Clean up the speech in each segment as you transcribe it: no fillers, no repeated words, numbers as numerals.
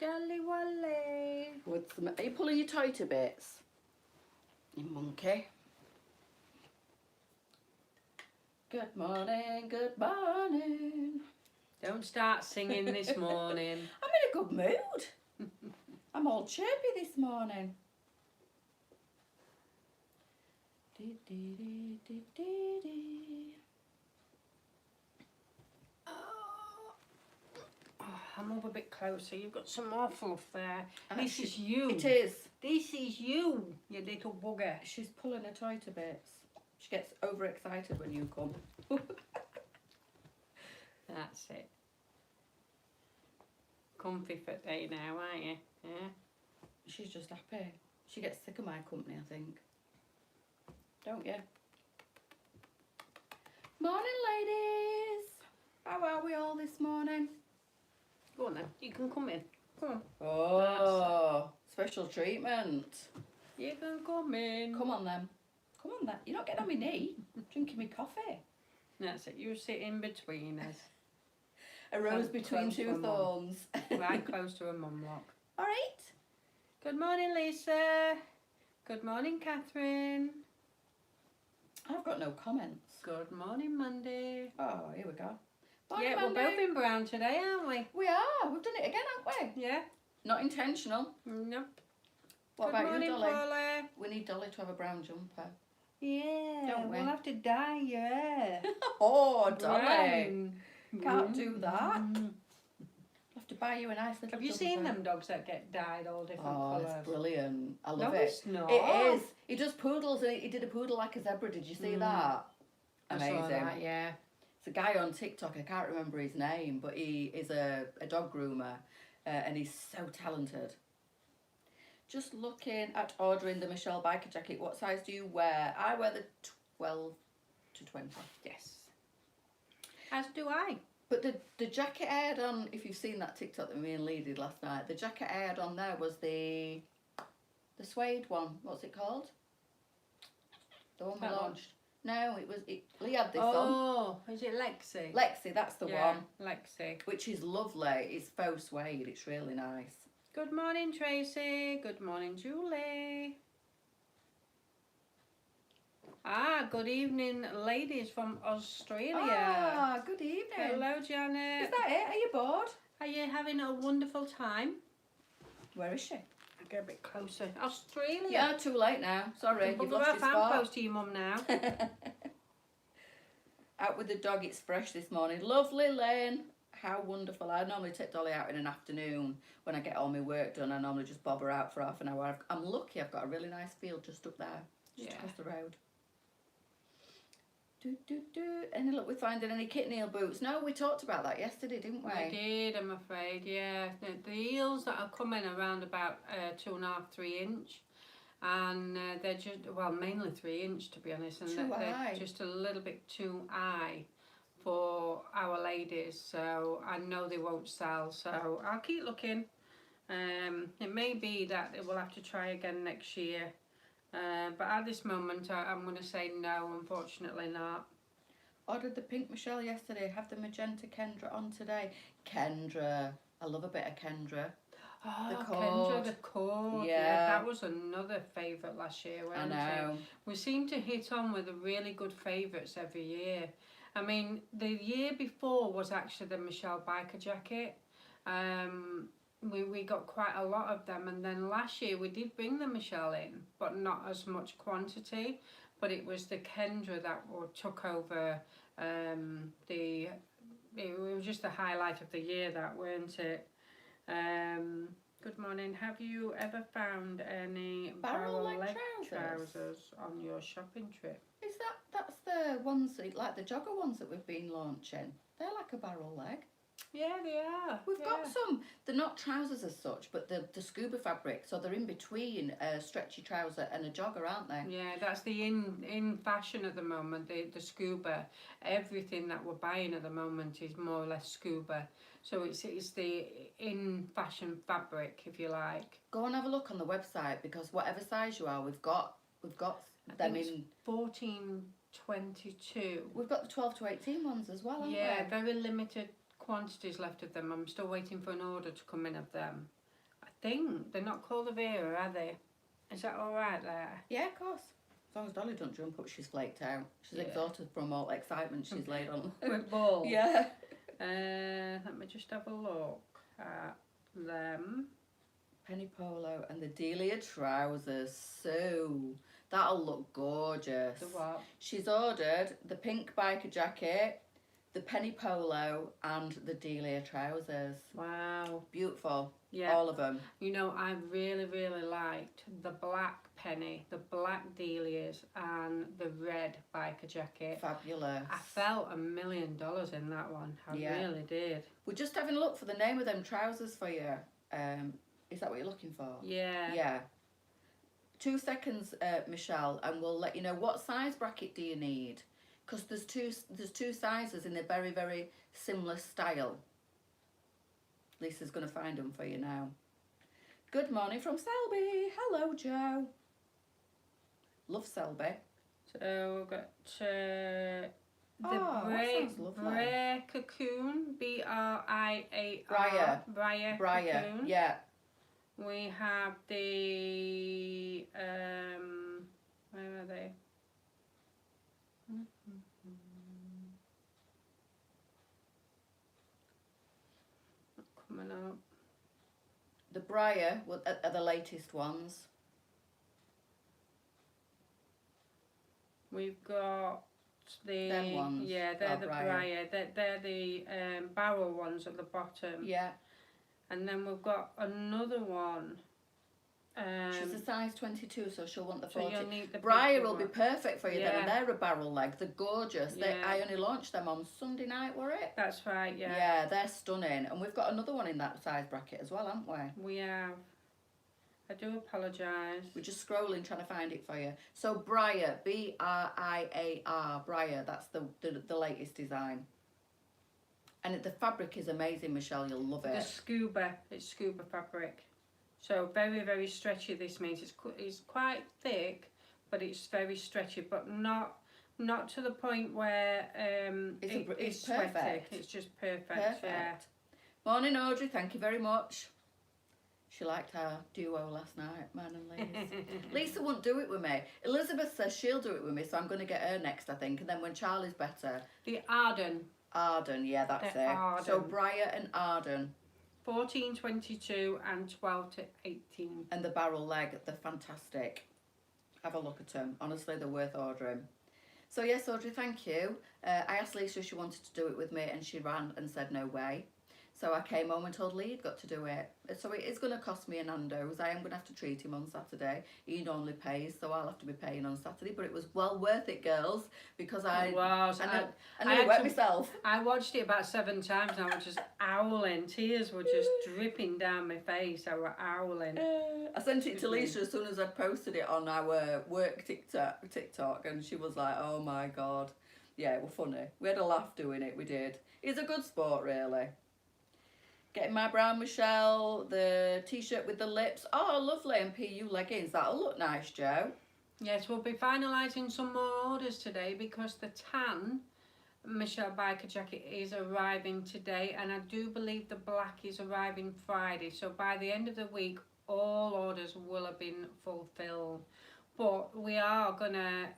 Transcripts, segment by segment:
Jolly Wally. With some, are you pulling your toy to bits? You monkey. Good morning, good morning. Don't start singing this morning. I'm in a good mood. I'm all chirpy this morning. Oh, I'm over a bit closer. You've got some more fluff there. And This is you. It is. This is you, you little bugger. She's pulling her toy to bits. She gets overexcited when you come. That's it. Comfy for day now, aren't you? Yeah. She's just happy. She gets sick of my company, I think. Don't you? Morning, ladies. How are we all this morning? Go on then. You can come in. Come on. Oh, special treatment. You can come in. Come on then. Come on then. You're not getting on my knee. Drinking me coffee. That's it. You sit in between us. A rose between close to two a mum. thorns. Right close to a mum lock. All right. Good morning, Lisa. Good morning, Catherine. I've got no comments. Good morning, Monday. Oh, here we go. Morning, Yeah, Monday. we're both in brown today, aren't we? We are. We've done it again, haven't we? Yeah. Not intentional. No. What Good about morning, you, Dolly? Paula. We need Dolly to have a brown jumper. Yeah, Don't we? we'll have to dye your hair. Oh, Dolly. Brown. Can't do that. I'll have to buy you a nice little Have you jumper. seen them dogs that get dyed all different Oh, colours? it's brilliant. I love No, it. it's not. It is. He does poodles and he did a poodle like a zebra. Did you see that? Amazing. I saw that, yeah. It's a guy on TikTok, I can't remember his name, but he is a dog groomer and he's so talented. Just looking at ordering the Michelle biker jacket. What size do you wear? I wear the 12 to 20. Yes. As do I. But the jacket I had on, if you've seen that TikTok that me and Lee did last night, the jacket I had on there was the suede one. What's it called? The one we That one. launched. No, Lee had this on. Oh, is it Lexi? Lexi, that's the one. Lexi. Which is lovely. It's faux suede. It's really nice. Good morning, Tracy. Good morning, Julie. Ah, good evening, ladies from Australia. Ah, good evening. Hello, Janet. Is that it? Are you bored? Are you having a wonderful time? Where is she? I'll get a bit closer. Australia. Yeah, too late now. Sorry, you've lost your fan spot. post to your mum now. Out with the dog, it's fresh this morning. Lovely, Lane. How wonderful. I normally take Dolly out in an afternoon when I get all my work done. I normally just bob her out for half an hour. I'm lucky I've got a really nice field just up there, just across the road. Any luck with finding any kitten heel boots? No, we talked about that yesterday, didn't we? We did, I'm afraid, yeah. The heels that are coming around about 2.5, 3 inch. And they're just, well, mainly 3 inch to be honest. And they're just a little bit too high for our ladies. So I know they won't sell. So I'll keep looking. It may be that we'll have to try again next year. But at this moment, I'm going to say no, unfortunately not. Ordered the pink Michelle yesterday. Have the magenta Kendra on today. Kendra. I love a bit of Kendra. Oh, The Kendra, the cord. Yeah. That was another favourite last year, wasn't I know. it? We seem to hit on with the really good favourites every year. I mean, the year before was actually the Michelle biker jacket. We got quite a lot of them, and then last year we did bring the Michelle in, but not as much quantity. But it was the Kendra that took over. It was just the highlight of the year, that, weren't it? Good morning. Have you ever found any barrel leg trousers on your shopping trip? Is that's the ones like the jogger ones that we've been launching? They're like a barrel leg. Yeah, they are. We've got some. They're not trousers as such, but the scuba fabric, so they're in between a stretchy trouser and a jogger, aren't they? Yeah, that's the in fashion at the moment. The scuba. Everything that we're buying at the moment is more or less scuba. So it's the in fashion fabric, if you like. Go and have a look on the website, because whatever size you are, we've got them in 14, 22. We've got the 12 to 18 ones as well, haven't we? Yeah, very limited quantities left of them. I'm still waiting for an order to come in of them. think they're not called a Vera, are they? Is that all right there? Yeah, of course. As long as Dolly don't jump up, she's flaked out. She's exhausted from all excitement she's laid on. With balls. Yeah. Let me just have a look at them. Penny polo and the Delia trousers. So that'll look gorgeous. The what? She's ordered the pink biker jacket, the penny polo, and the Delia trousers. Wow. Beautiful. Yeah. All of them. You know, I really, really liked the black penny, the black Delias, and the red biker jacket. Fabulous. I felt $1 million in that one. I really did. We're just having a look for the name of them trousers for you. Is that what you're looking for? Yeah. Yeah. 2 seconds, Michelle, and we'll let you know what size bracket do you need. Because there's two sizes in a very, very similar style. Lisa's going to find them for you now. Good morning from Selby. Hello, Joe. Love Selby. So we've got the lovely. Bray Cocoon, Briar. Briar Cocoon. Yeah. We have the where are they? Not coming up. The Briar are the latest ones. We've got the Them ones. yeah, they're the Briar. Briar. They're the barrel ones at the bottom. Yeah. And then we've got another one. She's a size 22, so she'll want the So 40. you'll need the Briar bigger will be one. perfect for you then, and Yeah. they're a barrel leg. They're gorgeous. Yeah. I only launched them on Sunday night, were it? That's right, yeah. Yeah, they're stunning. And we've got another one in that size bracket as well, haven't we? We have. I do apologise. We're just scrolling trying to find it for you. So Briar, B-R-I-A-R, Briar, that's the latest design. And the fabric is amazing, Michelle, you'll love The it. scuba, it's scuba fabric. So very, very stretchy this means. It's quite thick, but it's very stretchy, but not to the point where it's sweaty. perfect. It's just perfect. Perfect. Yeah. Morning, Audrey, thank you very much. She liked our duo last night, man and Lisa. Lisa won't do it with me. Elizabeth says she'll do it with me, so I'm going to get her next, I think. And then when Charlie's better. The Arden. Arden, yeah, that's The it. Arden. So Briar and Arden. 14-22 and 12-18. And the barrel leg, they're fantastic. Have a look at them. Honestly, they're worth ordering. So yes, Audrey, thank you. I asked Lisa if she wanted to do it with me, and she ran and said no way. So I came home and told Lee he'd got to do it. So it is going to cost me a Nando's. I am going to have to treat him on Saturday. He normally pays, so I'll have to be paying on Saturday. But it was well worth it, girls, because I wet myself. I watched it about 7 times and I was just owling. Tears were just dripping down my face. I was owling. I sent it to Lisa as soon as I posted it on our work TikTok, and she was like, oh my God. Yeah, it was funny. We had a laugh doing it, we did. He's a good sport, really. Getting my brown Michelle, the t-shirt with the lips. Oh, lovely. And PU leggings. That'll look nice, Joe. Yes, we'll be finalising some more orders today because the tan Michelle biker jacket is arriving today, and I do believe the black is arriving Friday. So by the end of the week, all orders will have been fulfilled. But we are going to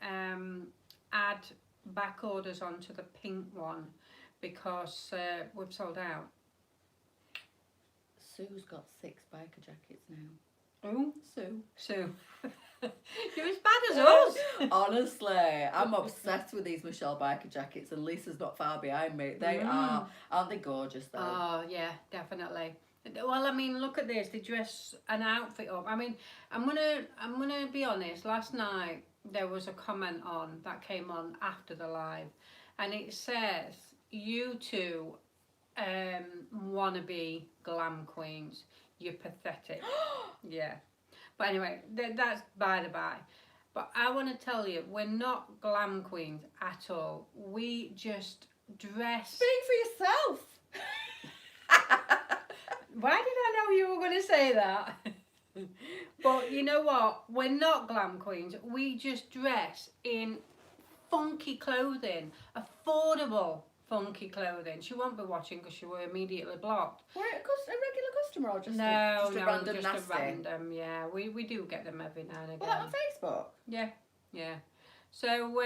add back orders onto the pink one because we've sold out. Sue's got 6 biker jackets now. Oh, Sue. You're as bad as us. Honestly, I'm obsessed with these Michelle biker jackets, and Lisa's not far behind me. They aren't they gorgeous though? Oh yeah, definitely. Well, I mean, look at this. They dress an outfit up. I mean, I'm gonna be honest. Last night there was a comment on that came on after the live, and it says you two wannabe glam queens. You're pathetic. Yeah. But anyway, that's by the by. But I want to tell you, we're not glam queens at all. We just dress. Speak for yourself. Why did I know you were going to say that? But you know what? We're not glam queens. We just dress in funky clothing, affordable funky clothing. She won't be watching because she were immediately blocked. We're a regular customer or just no, a no, random just nasty? a random. Yeah, we do get them every now and again. Well, on Facebook. Yeah, yeah. So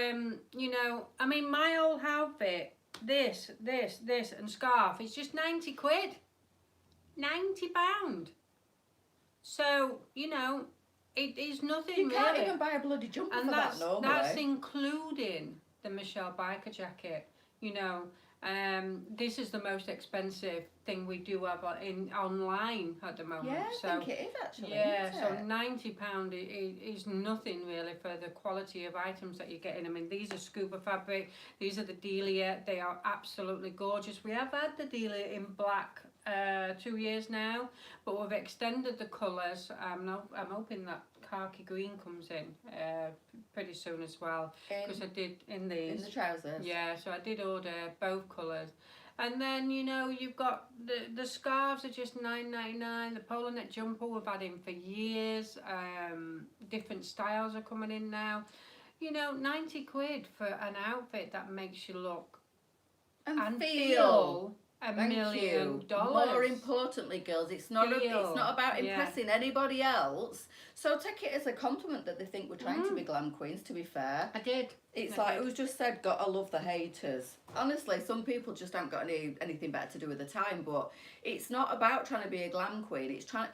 you know, I mean, my old outfit, this, and scarf, it's just 90 quid. £90. So you know, it is nothing. You can't really. even buy a bloody jumper And for that normally. that's including the Michelle Biker jacket. You know, this is the most expensive thing we do have in online at the moment. Yeah, so, I think it is actually. Yeah, isn't so it? £90 is nothing really for the quality of items that you're getting. I mean, these are scuba fabric. These are the Delia. They are absolutely gorgeous. We have had the Delia in black 2 years now, but we've extended the colours. I'm hoping that khaki green comes in pretty soon as well, because I did in these. In the trousers. Yeah, so I did order both colours. And then, you know, you've got the scarves are just $9.99. The polo neck jumper we've had in for years. Different styles are coming in now. You know, 90 quid for an outfit that makes you look and feel $1 million. More importantly, girls, it's not about impressing anybody else. So take it as a compliment that they think we're trying to be glam queens, to be fair. I did. It's like, who's just said, gotta love the haters. Honestly, some people just haven't got anything better to do with the time, but it's not about trying to be a glam queen. It's trying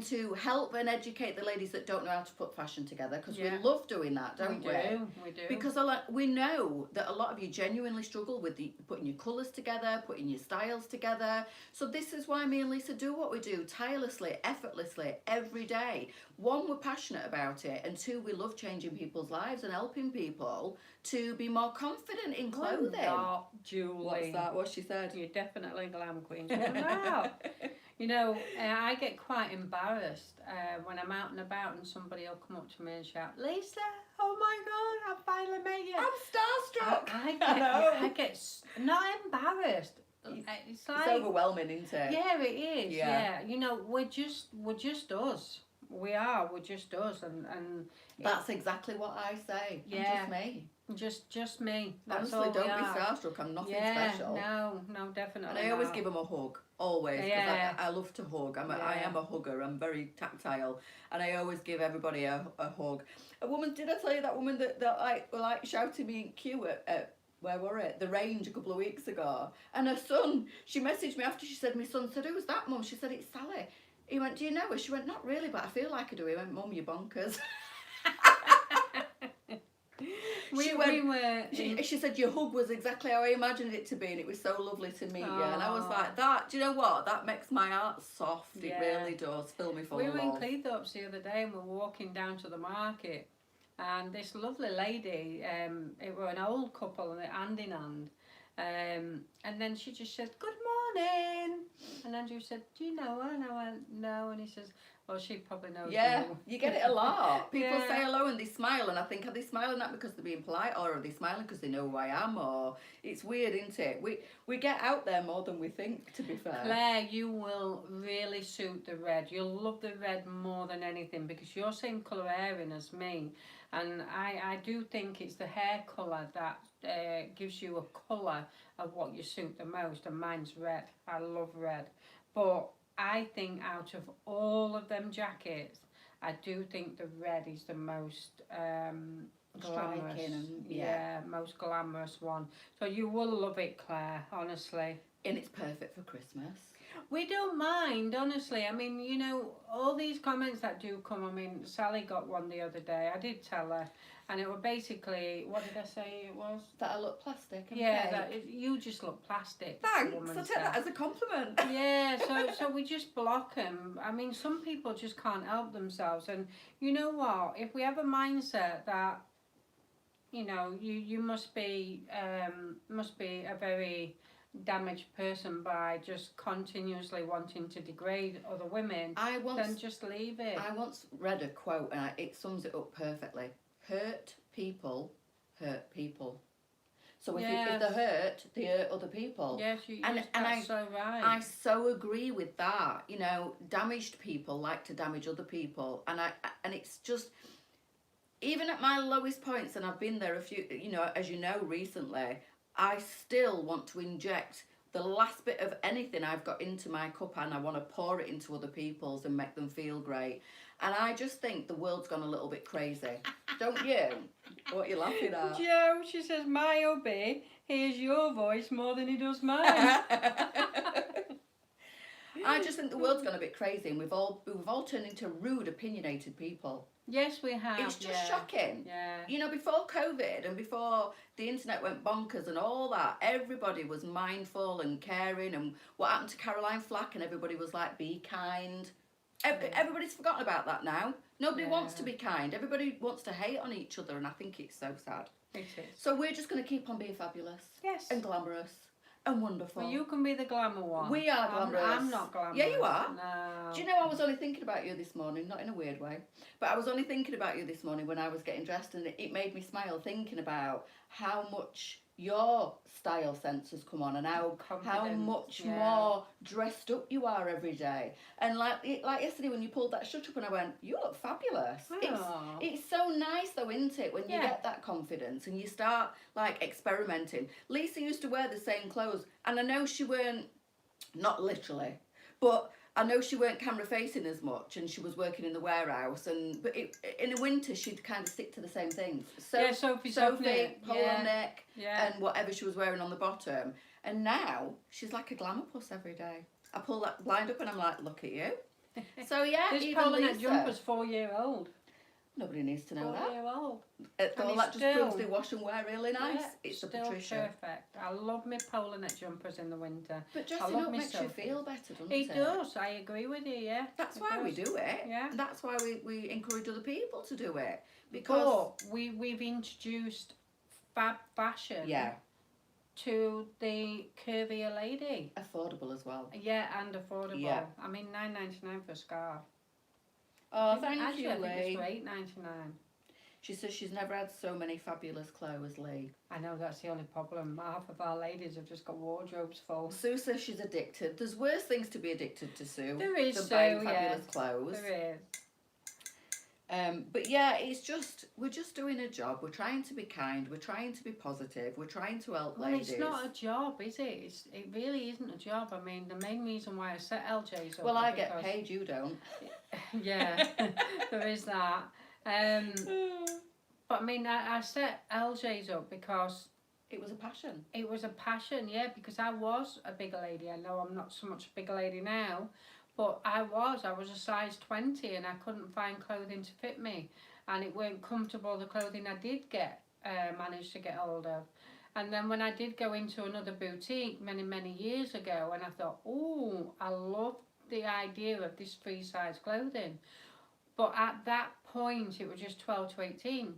to help and educate the ladies that don't know how to put fashion together, because we love doing that, don't we? We do. Because we know that a lot of you genuinely struggle with putting your colours together, putting your styles together. So this is why me and Leesa do what we do, tirelessly, effortlessly, every day. One, we're passionate about it, and two, we love changing people's lives and helping people to be more confident in clothing. Oh, Julie. What's that? What she said? You're definitely a glam queen. You know, I get quite embarrassed when I'm out and about and somebody will come up to me and shout, "Leesa, oh my God, I finally met you." I'm starstruck. I get not embarrassed. It's like, it's overwhelming, isn't it? Yeah, it is. Yeah. You know, we're just us. We're just us, and that's exactly what I say. Yeah. I'm just me. Just me. That's Honestly, all don't be starstruck. I'm nothing special. No, definitely. And I always give them a hug. Always, because I love to hug. I am a hugger. I'm very tactile, and I always give everybody a hug. A woman, did I tell you that woman that were like shouting me in queue at where were it? The Range a couple of weeks ago, and her son. She messaged me after. She said, "My son said, who was that, Mum?" She said, "It's Sally." He went, "Do you know her?" She went, "Not really, but I feel like I do." He went, "Mum, you're bonkers." She said, "Your hug was exactly how I imagined it to be, and it was so lovely to meet you." And I was like, "That, do you know what? That makes my heart soft. It really does. Fill me full of love." We were in Cleethorpes the other day, and we were walking down to the market, and this lovely lady, it were an old couple, and hand in hand, and then she just said, "Good morning," and Andrew said, "Do you know her?" And I went, "No," and he says, "Well, she probably knows you." You get it a lot. People say hello and they smile, and I think, are they smiling that because they're being polite, or are they smiling because they know who I am? Or it's weird, isn't it? We get out there more than we think, to be fair. Claire, you will really suit the red. You'll love the red more than anything, because you're same colour hairing as me, and I do think it's the hair colour that gives you a colour of what you suit the most, and mine's red. I love red, but I think out of all of them jackets, I do think the red is the most glamorous. Most glamorous one. So you will love it, Claire, honestly. And it's perfect for Christmas. We don't mind, honestly. I mean, you know, all these comments that do come, I mean, Sally got one the other day. I did tell her. And it was basically, what did I say it was? That I look plastic and fake. You just look plastic. Thanks, I take that as a compliment. Yeah, so we just block them. I mean, some people just can't help themselves. And you know what? If we have a mindset that, you know, you must be a very damaged person by just continuously wanting to degrade other women, then just leave it. I once read a quote, and it sums it up perfectly. Hurt people hurt people. So if they're hurt, they hurt other people. Yes, that's so right. I so agree with that. You know, damaged people like to damage other people, and it's just, even at my lowest points, and I've been there a few, you know, as you know, recently, I still want to inject the last bit of anything I've got into my cup and I want to pour it into other people's and make them feel great. And I just think the world's gone a little bit crazy. Don't you? What are you laughing at? Joe, she says, my hubby hears your voice more than he does mine. I just think the world's gone a bit crazy, and we've all turned into rude, opinionated people. Yes, we have. It's just shocking. Yeah. You know, before COVID and before the internet went bonkers and all that, everybody was mindful and caring. And what happened to Caroline Flack? And everybody was like, be kind. Everybody's forgotten about that now. Nobody wants to be kind. Everybody wants to hate on each other, and I think it's so sad. It is. So we're just going to keep on being fabulous. Yes. And glamorous. And wonderful. Well, you can be the glamour one. We are glamorous. I'm not glamorous. Yeah, you are. No. Do you know, I was only thinking about you this morning, not in a weird way, but I was only thinking about you this morning when I was getting dressed, and it made me smile thinking about how much your style sense has come on and how much more dressed up you are every day. And like yesterday when you pulled that shut up and I went, you look fabulous. It's so nice though, isn't it, when you get that confidence and you start like experimenting. Leesa used to wear the same clothes, and I know she weren't, not literally, but I know she weren't camera facing as much, and she was working in the warehouse. But in the winter, she'd kind of stick to the same things. So Sophie, polo neck, and whatever she was wearing on the bottom. And now she's like a glamour puss every day. I pull that blind up, and I'm like, look at you. So this polo neck jumper's 4-year-old. Nobody needs to know that. 4-year-old. All that just proves they wash and wear really nice. It's the Patricia. Perfect. I love my polo neck jumpers in the winter. But dressing up makes you feel better, doesn't it? It does. I agree with you. Yeah. That's why we do it. Yeah. That's why we encourage other people to do it, because we've introduced fab fashion. Yeah. To the curvier lady. Affordable as well. Yeah, and affordable. Yeah. I mean, $9.99 for a scarf. Oh, thank you, Lee. I think it's $8.99. She says she's never had so many fabulous clothes, Lee. I know, that's the only problem. Half of our ladies have just got wardrobes full. Sue says she's addicted. There's worse things to be addicted to, Sue. There is, than buying fabulous clothes. There is. But yeah, we're just doing a job. We're trying to be kind. We're trying to be positive. We're trying to help ladies. It's not a job, is it? It really isn't a job. I mean, the main reason why I set LJ's up. Well, I get paid, you don't. Yeah, there is that. But I mean, I set LJ's up because it was a passion. It was a passion, yeah, because I was a bigger lady. I know I'm not so much a bigger lady now. But I was a size 20 and I couldn't find clothing to fit me, and it weren't comfortable, the clothing I did get, managed to get hold of. And then when I did go into another boutique many years ago, and I thought, oh, I love the idea of this free size clothing. But at that point it was just 12 to 18.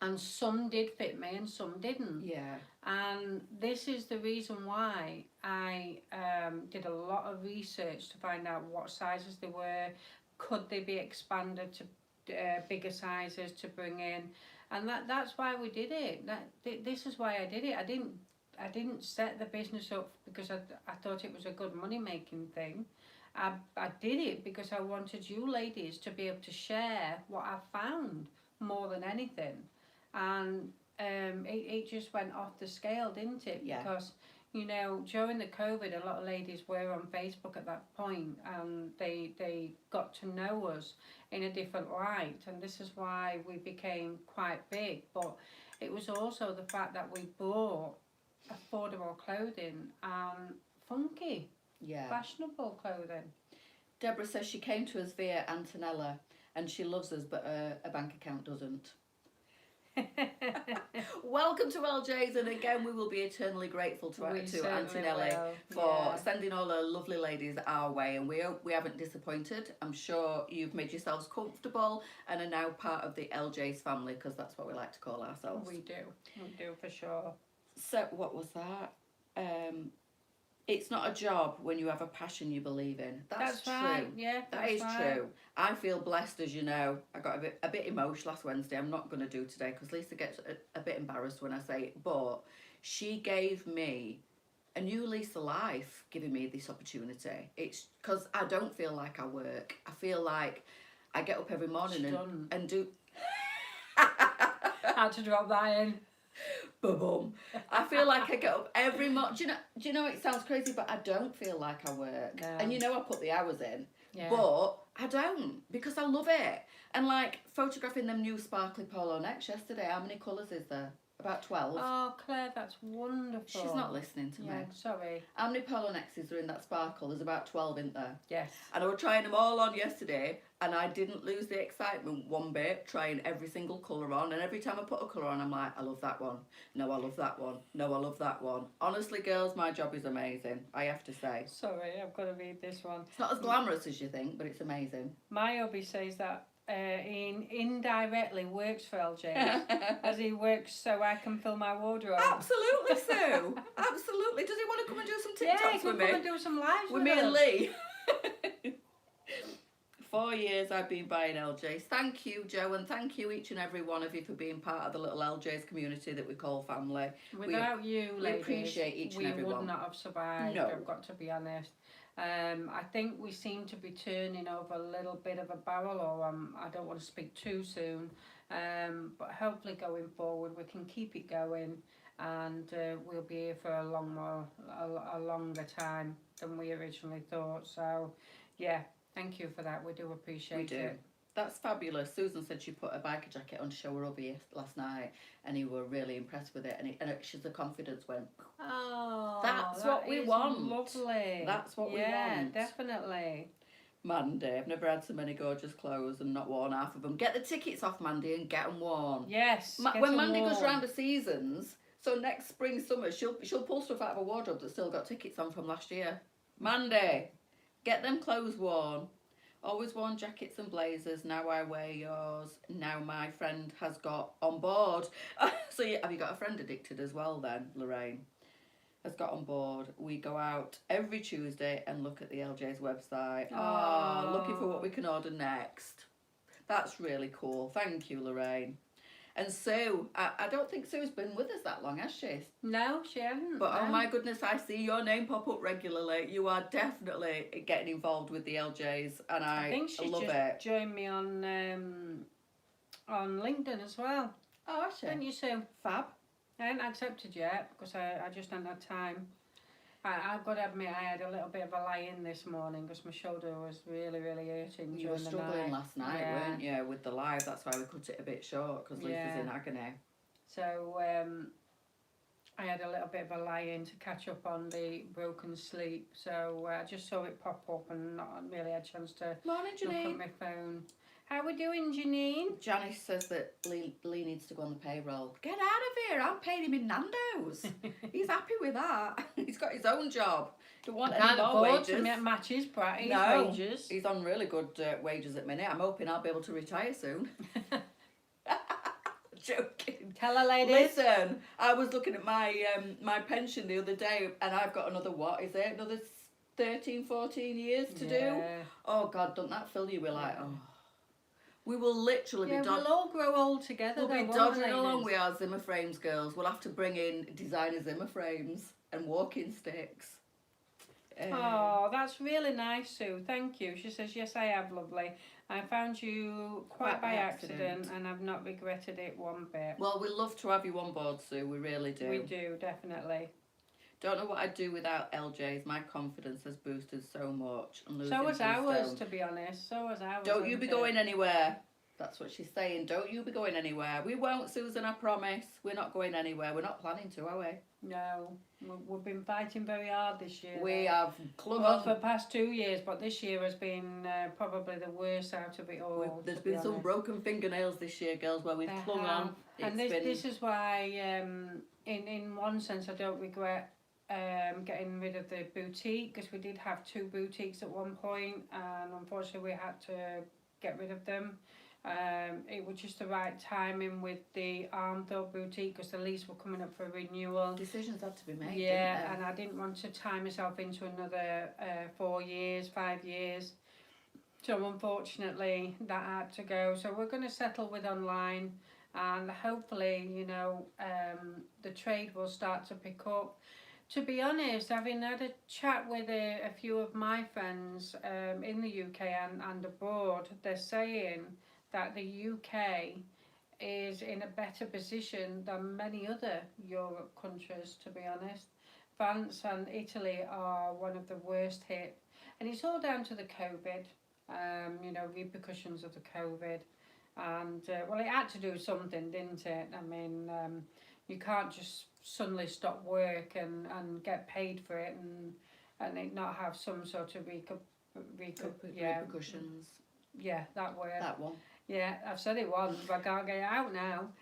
And some did fit me and some didn't. Yeah. And this is the reason why I did a lot of research to find out what sizes they were, could they be expanded to bigger sizes to bring in, and that's why we did it. This is why I did it. I didn't set the business up because I thought it was a good money making thing. I did it because I wanted you ladies to be able to share what I found more than anything. And it just went off the scale, didn't it? Yeah. Because, you know, during the COVID, a lot of ladies were on Facebook at that point, and they got to know us in a different light, and this is why we became quite big. But it was also the fact that we bought affordable clothing and funky, fashionable clothing. Deborah says she came to us via Antonella and she loves us, but a bank account doesn't. Welcome to LJ's, and again we will be eternally grateful to Antonelli for sending all the lovely ladies our way, and we hope we haven't disappointed. I'm sure you've made yourselves comfortable and are now part of the LJ's family, because that's what we like to call ourselves. We do for sure. So what was that? It's not a job when you have a passion you believe in. That's true. Right. Yeah, that is true. I feel blessed, as you know. I got a bit emotional last Wednesday. I'm not going to do today because Leesa gets a bit embarrassed when I say it. But she gave me a new lease of life, giving me this opportunity. It's because I don't feel like I work. I feel like I get up every morning and do. Had to drop that in. Boom. I feel like I get up every morning. Do you know it sounds crazy, but I don't feel like I work. No. And I put the hours in. Yeah. But I don't, because I love it. And like photographing them new sparkly polo necks yesterday, how many colours is there? About 12. Oh, Claire, that's wonderful. She's not listening to me. Sorry. How many polo necks are in that sparkle? There's about 12, isn't there? Yes. And I was trying them all on yesterday, and I didn't lose the excitement one bit, trying every single colour on. And every time I put a colour on, I'm like, I love that one. No, I love that one. No, I love that one. Honestly, girls, my job is amazing, I have to say. Sorry, I've got to read this one. It's not as glamorous as you think, but it's amazing. My hubby says that he indirectly works for LJ as he works so I can fill my wardrobe. Absolutely, Sue. Absolutely. Does he want to come and do some TikToks yeah, he can with me? come and do some lives with me and Lee. 4 years I've been buying LJs. Thank you, Joe, and thank you each and every one of you for being part of the little LJ's community that we call family. Without you, ladies, we appreciate each and every one. We would not have survived. No. I've got to be honest. I think we seem to be turning over a little bit of a barrel, or I don't want to speak too soon, but hopefully going forward we can keep it going, and we'll be here for a longer time than we originally thought. So, yeah, thank you for that. We do appreciate it. That's fabulous. Susan said she put a biker jacket on to show her hubby last night, and he were really impressed with it. And the confidence went. Oh, that's what we want. Lovely. That's what we want. Yeah, definitely. Mandy, I've never had so many gorgeous clothes and not worn half of them. Get the tickets off Mandy and get them worn. Yes. When Mandy goes round the seasons, so next spring, summer, she'll pull stuff out of her wardrobe that's still got tickets on from last year. Mandy, get them clothes worn. Always worn jackets and blazers. Now I wear yours. Now my friend has got on board. So have you got a friend addicted as well then, Lorraine? Has got on board. We go out every Tuesday and look at the LJ's website. Oh, looking for what we can order next. That's really cool. Thank you, Lorraine. And Sue, I don't think Sue's been with us that long, has she? No, she hasn't. But oh my goodness, I see your name pop up regularly. You are definitely getting involved with the LJs, and I think she love just it. Joined me on LinkedIn as well. Oh, has she? Didn't you, Sue? Fab. I hadn't accepted yet because I just hadn't had time. I've got to admit, I had a little bit of a lie-in this morning because my shoulder was really, really hurting. You were struggling last night, yeah. weren't you, with the live? That's why we cut it a bit short, because Leesa's in agony. So I had a little bit of a lie-in to catch up on the broken sleep. So I just saw it pop up and not really had a chance to Morning, Janine. look at my phone. How we doing, Janine? Janice says that Lee needs to go on the payroll. Get out of here! I'm paying him in Nando's. He's happy with that. He's got his own job. Don't want any more wages. To match his wages. He's on really good wages at the minute. I'm hoping I'll be able to retire soon. Joking. Tell her, ladies. Listen, I was looking at my my pension the other day, and I've got another, what is it? Another 13, 14 years to do. Oh God, don't that fill you with like, oh. We will literally be we'll all grow old together. We'll be dodging along with our Zimmer frames, girls. We'll have to bring in designer Zimmer frames and walking sticks. Oh, that's really nice, Sue. Thank you. She says, yes, I have, lovely. I found you quite by accident and I've not regretted it one bit. Well, we love to have you on board, Sue. We really do. We do, definitely. Don't know what I'd do without LJ's. My confidence has boosted so much. So has ours, to be honest. So has ours. Don't you be going anywhere. That's what she's saying. Don't you be going anywhere. We won't, Susan, I promise. We're not going anywhere. We're not planning to, are we? No. We've been fighting very hard this year. We have clung on. on. For the past 2 years, but this year has been probably the worst out of it all. There's been some broken fingernails this year, girls, where we've clung on. And this is why, in one sense, I don't regret getting rid of the boutique, because we did have 2 boutiques at one point, and unfortunately we had to get rid of them. It was just the right timing with the Armthorpe boutique, because the lease were coming up for renewal. Decisions had to be made. Yeah, and I didn't want to tie myself into another 4 years, 5 years. So unfortunately that had to go. So we're going to settle with online, and hopefully, you know, the trade will start to pick up. To be honest, having had a chat with a few of my friends in the UK and abroad, they're saying that the UK is in a better position than many other Europe countries, to be honest. France and Italy are one of the worst hit, and it's all down to the COVID, repercussions of the COVID. And well, it had to do something, didn't it? I mean, you can't just suddenly stop work and get paid for it and it not have some sort of repercussions. Yeah, that word. That one. Yeah, I've said it once, but I can't get it out now.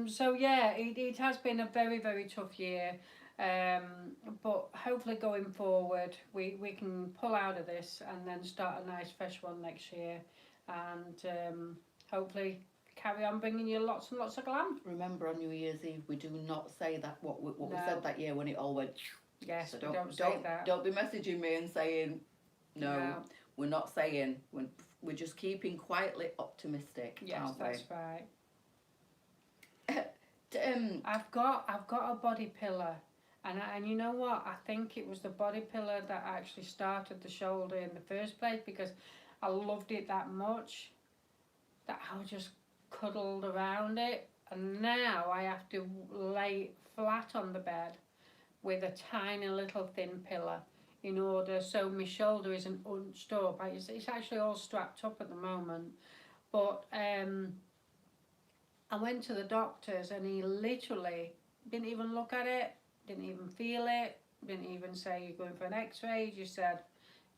So yeah, it has been a very, very tough year. But hopefully going forward, we can pull out of this and then start a nice fresh one next year, and hopefully carry on bringing you lots and lots of glam. Remember, on New Year's Eve, we do not say that what we said that year when it all went. Yes, so don't say that. Don't be messaging me and saying no. We're not saying. We're just keeping quietly optimistic. Yes, aren't that's we? right. I've got a body pillar, and you know what? I think it was the body pillar that actually started the shoulder in the first place, because I loved it that much that I just cuddled around it, and now I have to lay flat on the bed with a tiny little thin pillar in order so my shoulder isn't hunched up. It's actually all strapped up at the moment, but I went to the doctors and he literally didn't even look at it, didn't even feel it, didn't even say you're going for an x-ray. He just said,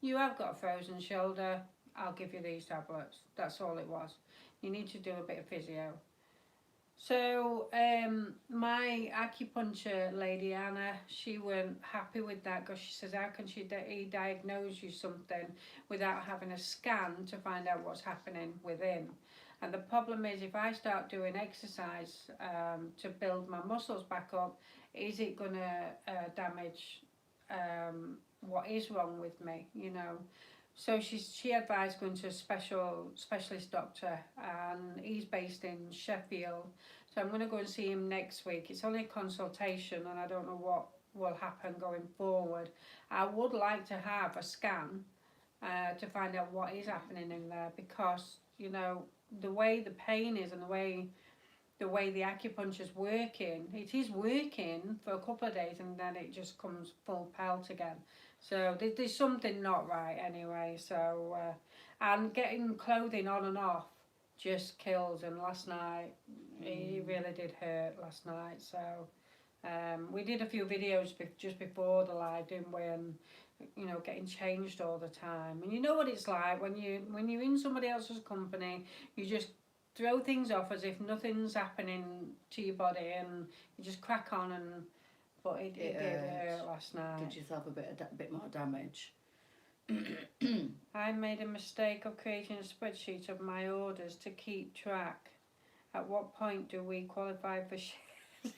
you have got a frozen shoulder, I'll give you these tablets. That's all it was. You need to do a bit of physio. So my acupuncture lady, Anna, she weren't happy with that, because she says, how can he diagnose you something without having a scan to find out what's happening within? And the problem is, if I start doing exercise to build my muscles back up, is it going to damage what is wrong with me, So she advised going to a specialist doctor, and he's based in Sheffield. So I'm going to go and see him next week. It's only a consultation, and I don't know what will happen going forward. I would like to have a scan to find out what is happening in there, because the way the pain is and the way the acupuncture's working, it is working for a couple of days and then it just comes full pelt again. So there's something not right anyway. So and getting clothing on and off just kills. And last night it really did hurt last night. So we did a few videos just before the live, didn't we? And getting changed all the time. And you know what it's like when you're in somebody else's company, you just throw things off as if nothing's happening to your body, and you just crack on. But it did hurt last night. Did yourself a bit more damage? I made a mistake of creating a spreadsheet of my orders to keep track. At what point do we qualify for shares?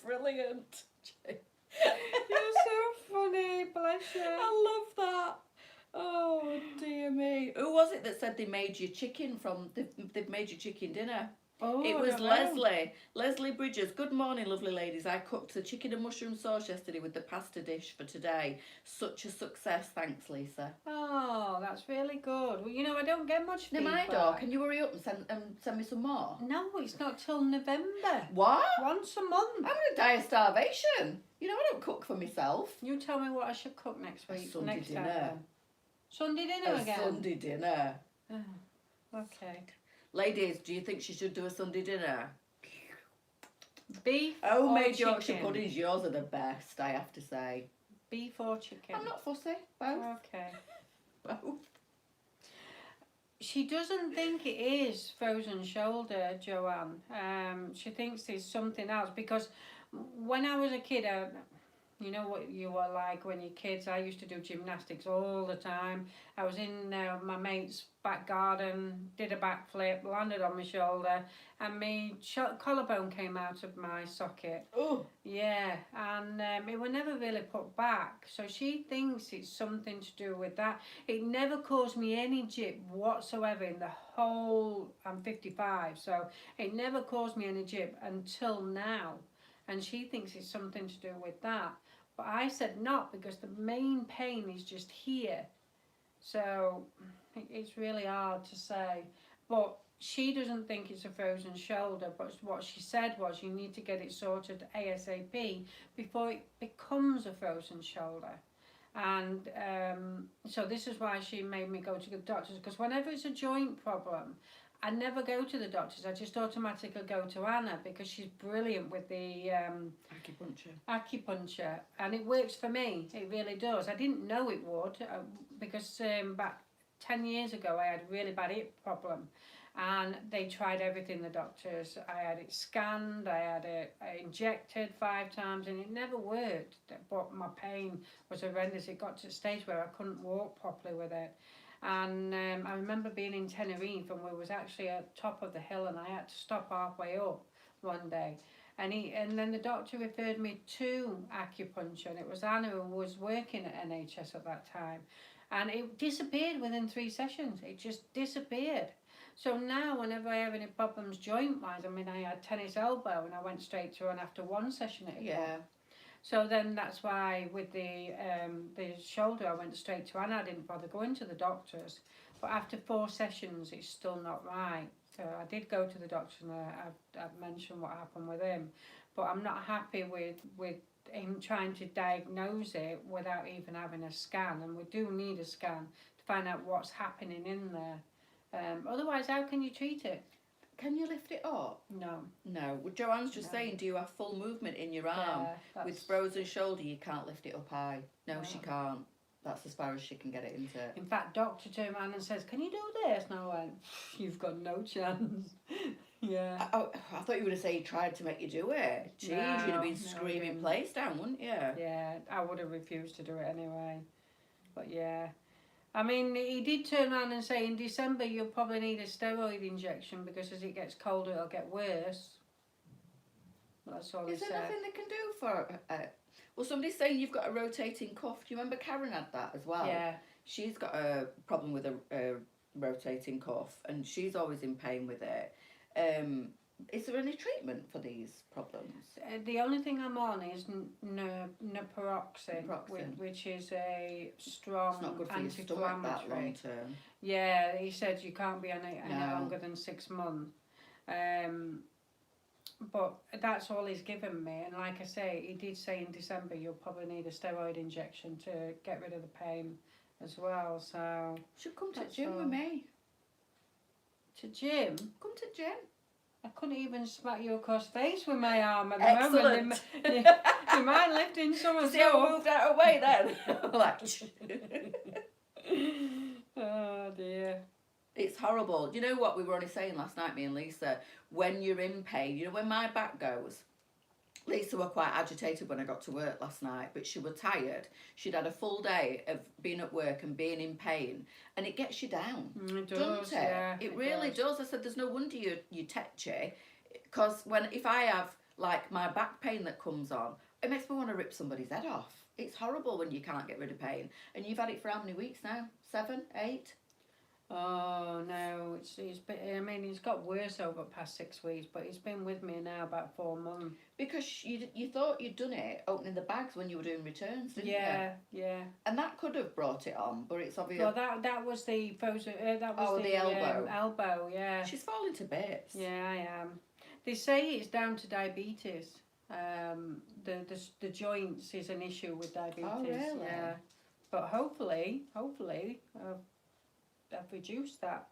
Brilliant. You're so funny, bless you. I love that. Oh dear me. Who was it that said they made you chicken they've made you chicken dinner? Oh, it was Leslie Bridges. Good morning, lovely ladies. I cooked the chicken and mushroom sauce yesterday with the pasta dish for today. Such a success. Thanks, Leesa. Oh, that's really good. Well, I don't get much feedback. Never mind, can you hurry up and send me some more? No, it's not till November. What? Once a month. I'm going to die of starvation. I don't cook for myself. You tell me what I should cook next week. Sunday next dinner. time. Sunday dinner again? Sunday dinner. Oh, okay. Ladies, do you think she should do a Sunday dinner? Beef Homemade or Yorkshire chicken? puddings, yours are the best, I have to say. Beef or chicken? I'm not fussy. Both. Okay. Both. She doesn't think it is frozen shoulder, Joanne. She thinks it's something else, because when I was a kid, you know what you were like when you're kids. I used to do gymnastics all the time. I was in my mate's back garden, did a backflip, landed on my shoulder, and my collarbone came out of my socket. Oh. Yeah, and it was never really put back. So she thinks it's something to do with that. It never caused me any jip whatsoever in the whole, I'm 55, so it never caused me any jip until now. And she thinks it's something to do with that. But I said not, because the main pain is just here. So it's really hard to say. But she doesn't think it's a frozen shoulder, but what she said was you need to get it sorted ASAP before it becomes a frozen shoulder. And so this is why she made me go to the doctors, because whenever it's a joint problem, I never go to the doctors. I just automatically go to Anna because she's brilliant with the acupuncture, and it works for me. It really does. I didn't know it would because back 10 years ago I had a really bad hip problem, and they tried everything, the doctors. I had it scanned, I had it injected 5 times, and it never worked. But my pain was horrendous. It got to the stage where I couldn't walk properly with it. And I remember being in Tenerife, and we was actually at the top of the hill, and I had to stop halfway up one day. And then the doctor referred me to acupuncture, and it was Anna who was working at NHS at that time. And it disappeared within 3 sessions. It just disappeared. So now whenever I have any problems joint-wise, I mean, I had tennis elbow and I went straight to an after 1 session at Yeah. So then that's why with the shoulder I went straight to Anna. I didn't bother going to the doctors. But after 4 sessions it's still not right. So I did go to the doctor, and I've mentioned what happened with him. But I'm not happy with him trying to diagnose it without even having a scan. And we do need a scan to find out what's happening in there. Otherwise, how can you treat it? Can you lift it up? No. No. Well, Joanne's just saying, do you have full movement in your arm? Yeah, with frozen shoulder, you can't lift it up high. No, No. she can't. That's as far as she can get it into. In fact, doctor turned around and says, "Can you do this?" And I went, "You've got no chance." Yeah. I thought you would have said he tried to make you do it. Jeez, No, you'd have been no, screaming he place down, wouldn't you? Yeah, I would have refused to do it anyway. But yeah. I mean, he did turn around and say in December you'll probably need a steroid injection because as it gets colder it'll get worse. That's all he Is there said. nothing they can do for well, somebody's saying you've got a rotating cuff. Do you remember Karen had that as well? Yeah. She's got a problem with a rotating cuff, and she's always in pain with it. Is there any treatment for these problems? The only thing I'm on is naproxen, Naproxen. which is a strong It's not good for your stomach that long anti-inflammatory. term. Yeah, he said you can't be on it any No. longer than 6 months. But that's all he's given me, and like I say, he did say in December you'll probably need a steroid injection to get rid of the pain as well. So Should come to That's gym all. with me. to gym, Come to gym. I couldn't even smack you across the face with my arm at the Excellent. moment. You mind lifting someone's See how I up? moved out of the way then? Like, Oh dear. it's horrible. You know what we were only saying last night, me and Leesa? When you're in pain, you know when my back goes? Leesa were quite agitated when I got to work last night, but she was tired. She'd had a full day of being at work and being in pain, and it gets you down, It does, doesn't it? yeah, It really does. I said, there's no wonder you tetchy, because if I have like my back pain that comes on, it makes me want to rip somebody's head off. It's horrible when you can't get rid of pain, and you've had it for how many weeks now? 7, 8? Oh no, it's been, I mean, it's got worse over the past 6 weeks, but it's been with me now about 4 months. Because you thought you'd done it opening the bags when you were doing returns, didn't you? Yeah. And that could have brought it on, but it's obvious. Well, that was the frozen. That was the elbow. Elbow, yeah. She's falling to bits. Yeah, I am. They say it's down to diabetes. The joints is an issue with diabetes. Oh, really? Yeah. But hopefully, I've reduced that.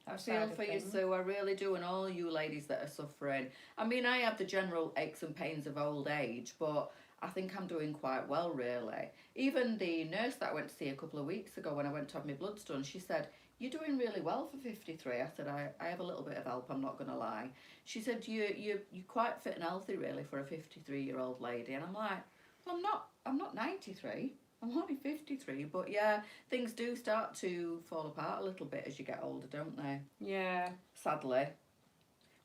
I feel for you, Sue. I really do, and all you ladies that are suffering. I mean, I have the general aches and pains of old age, but I think I'm doing quite well, really. Even the nurse that I went to see a couple of weeks ago when I went to have my bloods done, she said, "You're doing really well for 53." I said, I have a little bit of help, I'm not going to lie. She said, you're quite fit and healthy, really, for a 53-year-old lady. And I'm like, well, I'm not 93. I'm only 53, but yeah, things do start to fall apart a little bit as you get older, don't they? Yeah. Sadly.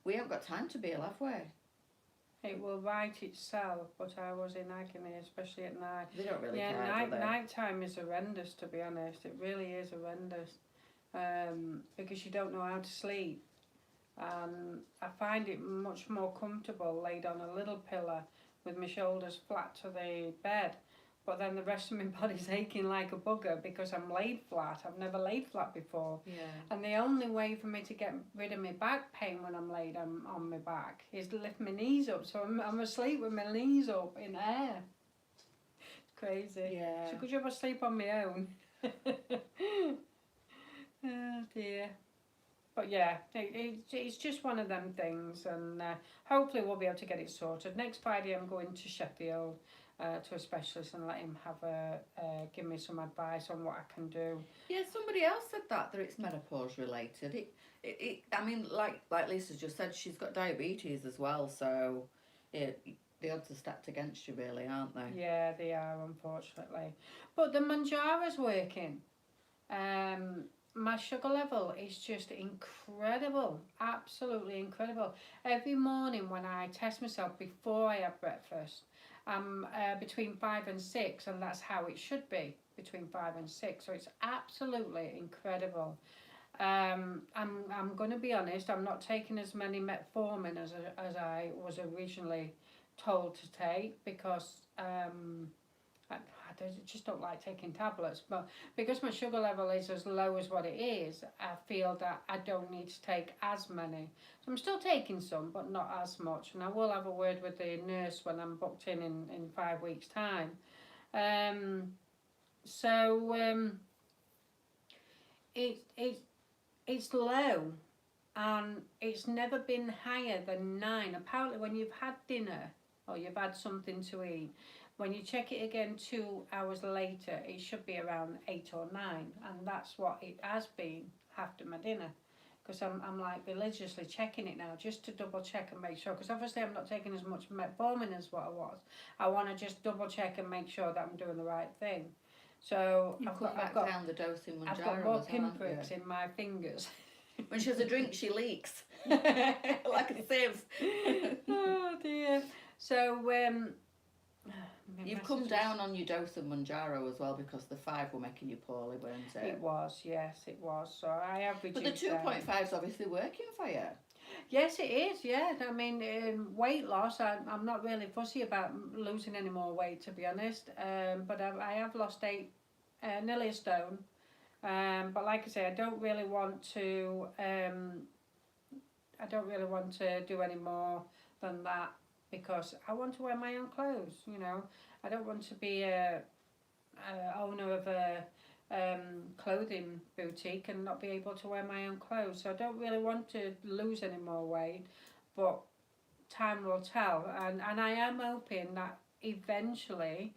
We haven't got time to be alive, have we? It will right itself, but I was in agony, especially at night. They don't really Yeah, care, do they? night time is horrendous, to be honest. It really is horrendous. Because you don't know how to sleep. I find it much more comfortable laid on a little pillow with my shoulders flat to the bed. but then the rest of my body's aching like a bugger because I'm laid flat. I've never laid flat before. Yeah. And the only way for me to get rid of my back pain when I'm laid on my back is to lift my knees up. So I'm asleep with my knees up in air. It's crazy. Yeah. So could you ever sleep on my own? Oh dear. But yeah, it's just one of them things, and hopefully we'll be able to get it sorted. Next Friday I'm going to Sheffield to a specialist and let him have give me some advice on what I can do. Yeah, somebody else said that it's menopause related. I mean, like Lisa's just said, she's got diabetes as well, so the odds are stacked against you, really, aren't they? Yeah, they are, unfortunately. But the Manjara's working. My sugar level is just incredible, absolutely incredible. Every morning when I test myself before I have breakfast, I'm between 5 and 6, and that's how it should be, between 5 and 6. So it's absolutely incredible. I'm going to be honest, I'm not taking as many metformin as I was originally told to take, because I just don't like taking tablets, but because my sugar level is as low as what it is, I feel that I don't need to take as many. So I'm still taking some, but not as much, and I will have a word with the nurse when I'm booked in 5 weeks' time. It's low, and it's never been higher than 9. Apparently when you've had dinner or you've had something to eat, when you check it again 2 hours later, it should be around 8 or 9, and that's what it has been after my dinner. Because I'm like religiously checking it now, just to double check and make sure. Because obviously I'm not taking as much metformin as what I was. I want to just double check and make sure that I'm doing the right thing. So I've got down the dose in Manjaro. I've got more pinpricks in my fingers. When she has a drink, she leaks like a sieve. Oh dear. So you've come down on your dose of Manjaro as well, because the 5 were making you poorly, weren't it? It was, yes, it was. So I have reduced. But the 2.5 is obviously working for you. Yes, it is. Yeah, I mean, weight loss. I'm not really fussy about losing any more weight, to be honest. But I have lost nearly a stone. But like I say, I don't really want to. I don't really want to do any more than that, because I want to wear my own clothes. You know, I don't want to be a owner of a clothing boutique and not be able to wear my own clothes. So I don't really want to lose any more weight, but time will tell. And I am hoping that eventually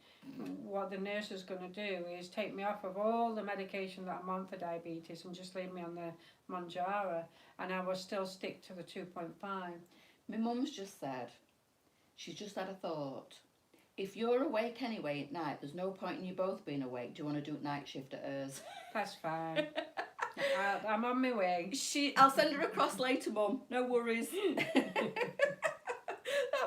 what the nurse is going to do is take me off of all the medication that I'm on for diabetes and just leave me on the Manjaro, and I will still stick to the 2.5. My mum's just said, she's just had a thought. If you're awake anyway at night, there's no point in you both being awake. Do you want to do night shift at hers? That's fine. I'm on my way. I'll send her across later, Mum. No worries. That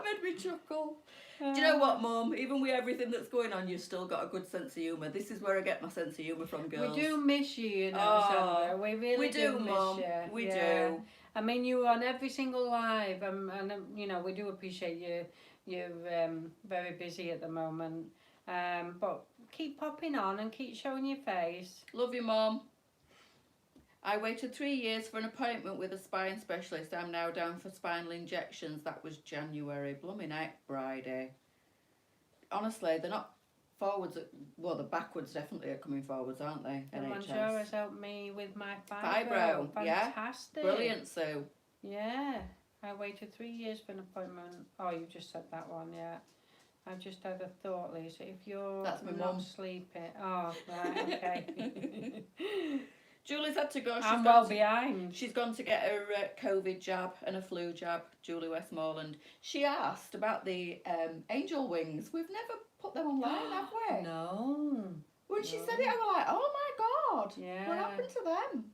made me chuckle. Do you know what, Mum? Even with everything that's going on, you've still got a good sense of humour. This is where I get my sense of humour from, girls. We do miss you, Sandra. We really do miss Mum. you. We do. I mean, you're on every single live, and you know, we do appreciate you. You're very busy at the moment, but keep popping on and keep showing your face. Love you, Mum. I waited 3 years for an appointment with a spine specialist. I'm now down for spinal injections. That was January. Blooming heck, Friday. Honestly, they're not forwards. Well, the backwards definitely are coming forwards, aren't they? The Manjaro has helped me with my fibro. Fantastic. Yeah. Brilliant, Sue. Yeah. I waited 3 years for an appointment. Oh, you just said that one, yeah. I've just had a thought, Lisa. If you're not sleeping... Oh, right, okay. Julie's had to go. I'm well behind. She's gone to get her COVID jab and a flu jab, Julie Westmoreland. She asked about the angel wings. We've never put them online, have we? No. When she said it, I was like, oh my God. Yeah. What happened to them?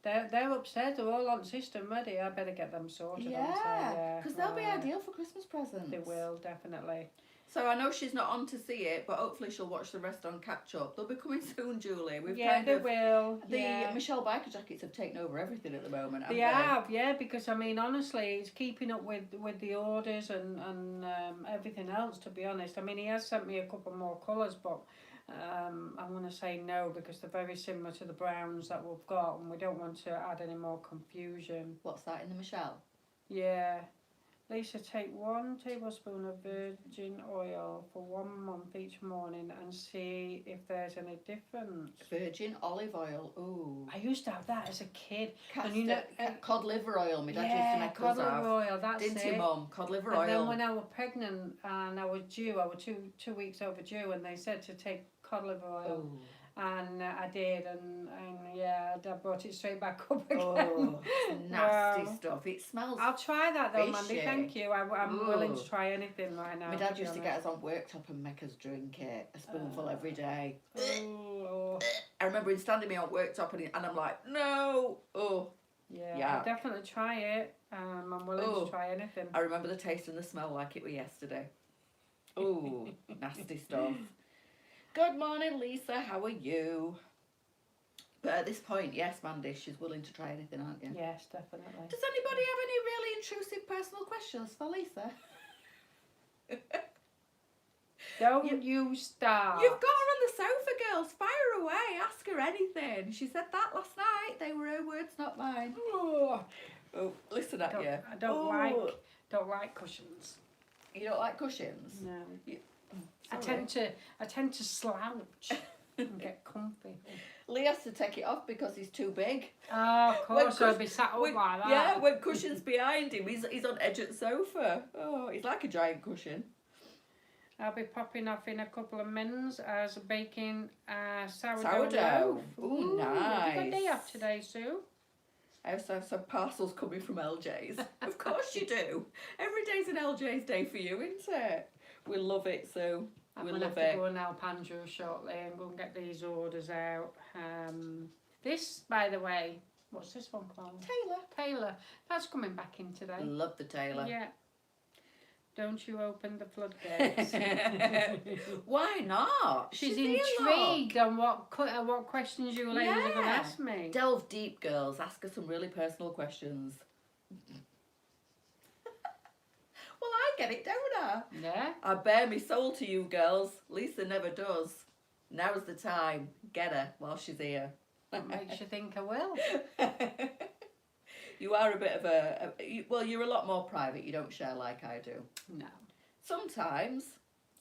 They're upstairs. They're all on system ready. I better get them sorted. Yeah, because they'll be ideal for Christmas presents. They will, definitely. So I know she's not on to see it, but hopefully she'll watch the rest on catch up. They'll be coming soon, Julie. We've they will. The Michelle Biker jackets have taken over everything at the moment. They have, yeah, because I mean, honestly, it's keeping up with the orders and everything else. To be honest, I mean, he has sent me a couple more colours, but I'm going to say no because they're very similar to the browns that we've got, and we don't want to add any more confusion. What's that in the Michelle? Yeah. Leesa, take 1 tablespoon of virgin oil for 1 month each morning and see if there's any difference. Virgin olive oil, ooh. I used to have that as a kid. Cod liver oil, my dad used to make cod liver oil, that's Didn't you, Mum? Cod liver oil. And then when I was pregnant and I was due, I was two weeks overdue, and they said to take cod liver oil. Ooh. And I did, and yeah, I brought it straight back up again. Oh, nasty stuff. It smells. I'll try that though, Mandy. Thank you. I'm willing to try anything right now. My dad used to get us on worktop and make us drink it, a spoonful every day. I remember him standing me on worktop and I'm like, no. Oh. Yeah, I'll definitely try it. I'm willing to try anything. I remember the taste and the smell like it were yesterday. Oh, nasty stuff. Good morning, Leesa. How are you? But at this point, yes, Mandy, she's willing to try anything, aren't you? Yes, definitely. Does anybody have any really intrusive personal questions for Leesa? Don't you start. You've got her on the sofa, girls. Fire away. Ask her anything. She said that last night. They were her words, not mine. Oh, listen at you. I don't like cushions. You don't like cushions? No. I tend to slouch and get comfy. Lee has to take it off because he's too big. Oh, of course, so he'll be sat up like that. Yeah, when cushion's behind him, he's on edge of the sofa. Oh, he's like a giant cushion. I'll be popping off in a couple of minutes as baking sourdough. Ooh, nice. Have you got a day off today, Sue? I also have some parcels coming from LJ's. Of course you do. Every day's an LJ's day for you, isn't it? We love it, Sue. I'm going to have to go and help Andrew shortly and go and get these orders out. This, by the way, what's this one called? Taylor. That's coming back in today. Love the Taylor. Yeah. Don't you open the floodgates. Why not? She's intrigued on what questions you ladies are going to ask me. Delve deep, girls. Ask her some really personal questions. Well, I get it, don't I? Yeah. I bare my soul to you, girls. Leesa never does. Now's the time. Get her while she's here. What makes you think I will? You are a bit of well, you're a lot more private. You don't share like I do. No. Sometimes.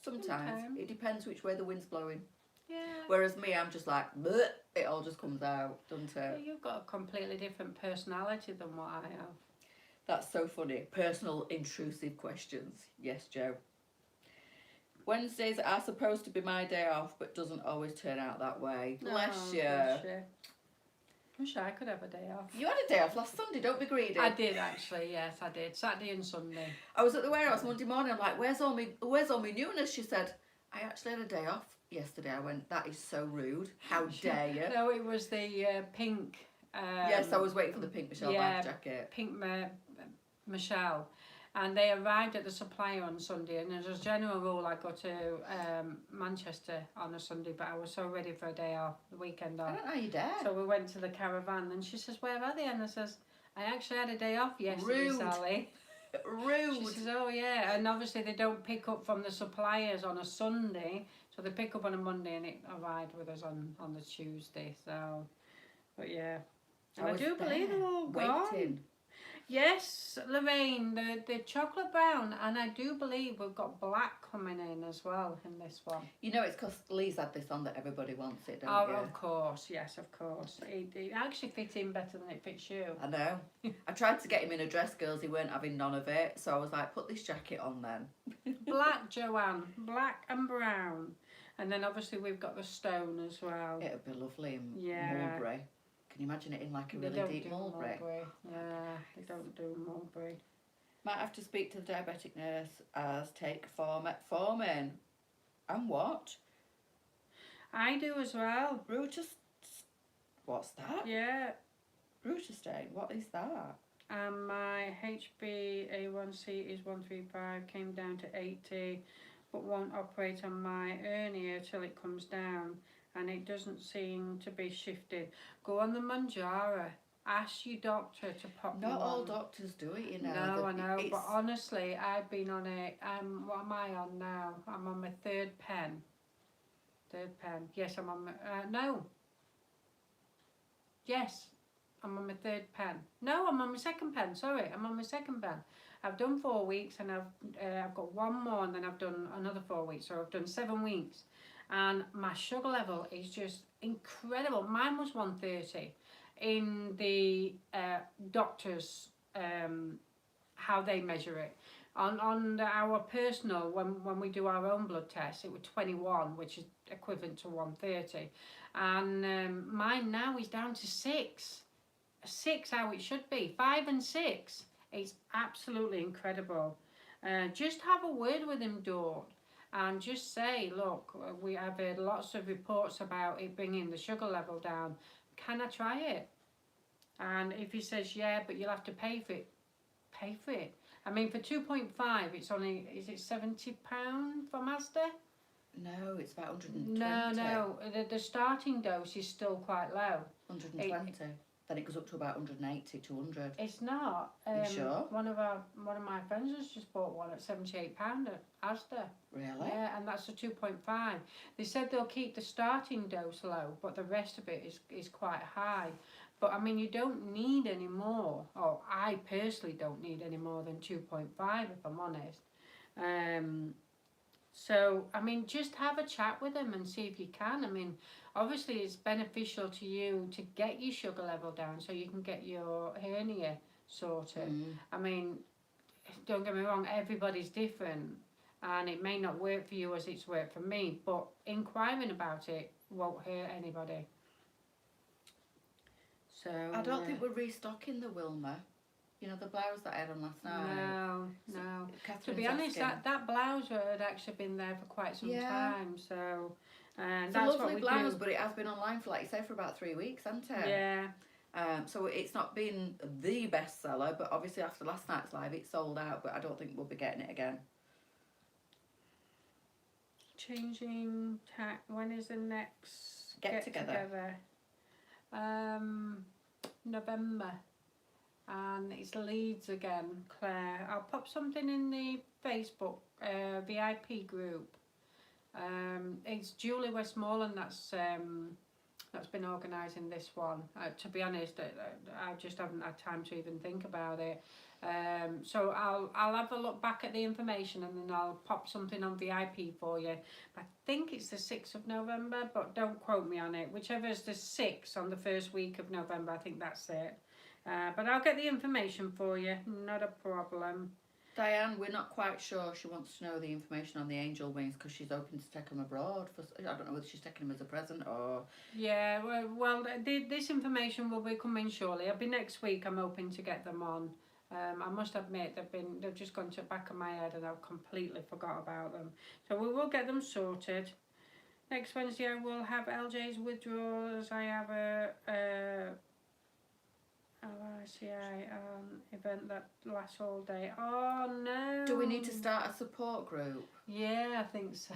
It depends which way the wind's blowing. Yeah. Whereas me, I'm just like, bleh, it all just comes out, doesn't it? You've got a completely different personality than what I have. That's so funny. Personal, intrusive questions. Yes, Joe. Wednesdays are supposed to be my day off, but doesn't always turn out that way. Bless you. Bless you. I wish I could have a day off. You had a day off last Sunday, don't be greedy. I did actually, yes, I did. Saturday and Sunday. I was at the warehouse Monday morning, I'm like, where's all my newness? She said, I actually had a day off yesterday. I went, that is so rude. How dare you? No, it was the pink. Yes, I was waiting for the pink Michelle Biker jacket. Pink Michelle. And they arrived at the supplier on Sunday, and as a general rule I go to Manchester on a Sunday, but I was so ready for a day off, the weekend off. I don't know you dare. So we went to the caravan, and she says, where are they? And I says, I actually had a day off yesterday, Rude. Sally. Rude. She says, oh yeah, and obviously they don't pick up from the suppliers on a Sunday, so they pick up on a Monday, and it arrived with us on the Tuesday, so, but yeah. And I do believe they're all gone. Yes, Lorraine, the chocolate brown, and I do believe we've got black coming in as well in this one. You know, it's because Lee's had this on that everybody wants it, don't you? Oh, of course, yes, of course. It actually fits in better than it fits you. I know. I tried to get him in a dress, girls. He weren't having none of it, so I was like, put this jacket on then. Black, Joanne, black and brown. And then obviously we've got the stone as well. It would be lovely in mulberry. Can you imagine it in like a really deep mulberry? Yeah, they don't do mulberry. Might have to speak to the diabetic nurse as take metformin. And what? I do as well. What's that? Yeah. Rutestain, what is that? My HbA1c is 135, came down to 80. but won't operate on my hernia till it comes down, and it doesn't seem to be shifting. Go on the Manjaro. Ask your doctor to pop you on. Not all doctors do it, you know. No, I know, but honestly, I've been on it. What am I on now? I'm on my third pen. Third pen. Yes, I'm on my... no. Yes, I'm on my third pen. No, I'm on my second pen. Sorry, I'm on my second pen. I've done 4 weeks, and I've got one more, and then I've done another 4 weeks. So I've done 7 weeks, and my sugar level is just incredible. Mine was 130 in the doctors, how they measure it. On our personal, when we do our own blood test, it was 21, which is equivalent to 130, and mine now is down to 6. 6 how it should be. 5 and 6. It's absolutely incredible. Just have a word with him, Dawn, and just say, look, I've heard lots of reports about it bringing the sugar level down. Can I try it? And if he says, yeah, but you'll have to pay for it, pay for it. I mean, for 2.5, it's only, is it £70 for Mazda? No, it's about 120. No, the starting dose is still quite low. 120. Then it goes up to about 180, 200. It's not. You sure? One of my friends has just bought one at £78 at Asda. Really? Yeah, and that's a 2.5. They said they'll keep the starting dose low, but the rest of it is quite high. But I mean, you don't need any more. Oh, I personally don't need any more than 2.5, if I'm honest. So, I mean, just have a chat with them and see if you can. I mean, obviously it's beneficial to you to get your sugar level down so you can get your hernia sorted. I mean, don't get me wrong, everybody's different, and it may not work for you as it's worked for me, but inquiring about it won't hurt anybody. So I don't think we're restocking the Wilma. You know, the blouse that I had on last night. No. Catherine's To be honest, asking. that blouse had actually been there for quite some time. So, and it's that's a lovely what we blouse, do. but it has been online for, like you say, for about 3 weeks, hasn't it? Yeah. So it's not been the bestseller, but obviously after last night's live, it sold out. But I don't think we'll be getting it again. Changing tack. When is the next Get together? November. And it's Leeds again, Claire. I'll pop something in the Facebook VIP group. It's Julie Westmoreland that's been organising this one. To be honest, I just haven't had time to even think about it. So I'll have a look back at the information, and then I'll pop something on VIP for you. I think it's the 6th of November, but don't quote me on it. Whichever is the 6th on the first week of November, I think that's it. But I'll get the information for you, not a problem. Diane, we're not quite sure. She wants to know the information on the angel wings because she's hoping to take them abroad. I don't know whether she's taking them as a present or... Yeah, well this information will be coming shortly. It'll be next week. I'm hoping to get them on. I must admit they've just gone to the back of my head and I've completely forgot about them. So we will get them sorted. Next Wednesday I will have LJ's withdrawals. I have a RICI event that lasts all day. Oh no! Do we need to start a support group? Yeah, I think so.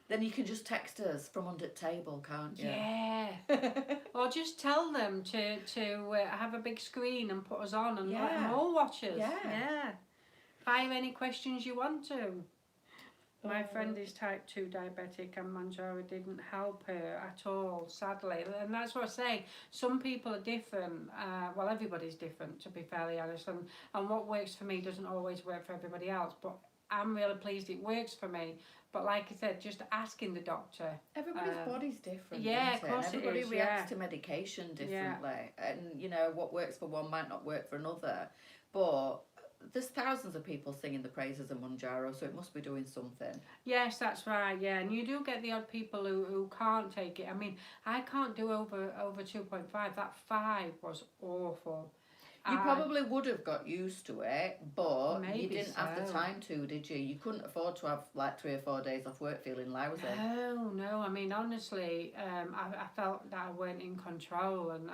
Then you can just text us from under the table, can't you? Yeah. Or just tell them to have a big screen and put us on and let them all watch us. Yeah. Fire any questions you want to. My friend is type 2 diabetic and Manjaro didn't help her at all, sadly. And that's what I say. Some people are different. Well, everybody's different, to be fairly honest. And what works for me doesn't always work for everybody else. But I'm really pleased it works for me. But like I said, just asking the doctor. Everybody's body's different. Yeah, isn't of course it? Everybody it is, reacts to medication differently. And, you know, what works for one might not work for another. But... there's thousands of people singing the praises of Manjaro, so it must be doing something. Yes, that's right, yeah. And you do get the odd people who can't take it. I mean, I can't do over 2.5. That 5 was awful. You probably would have got used to it, but you didn't have the so. time to, did you? You couldn't afford to have like 3 or 4 days off work feeling lousy. No. I mean, honestly, I felt that I weren't in control, and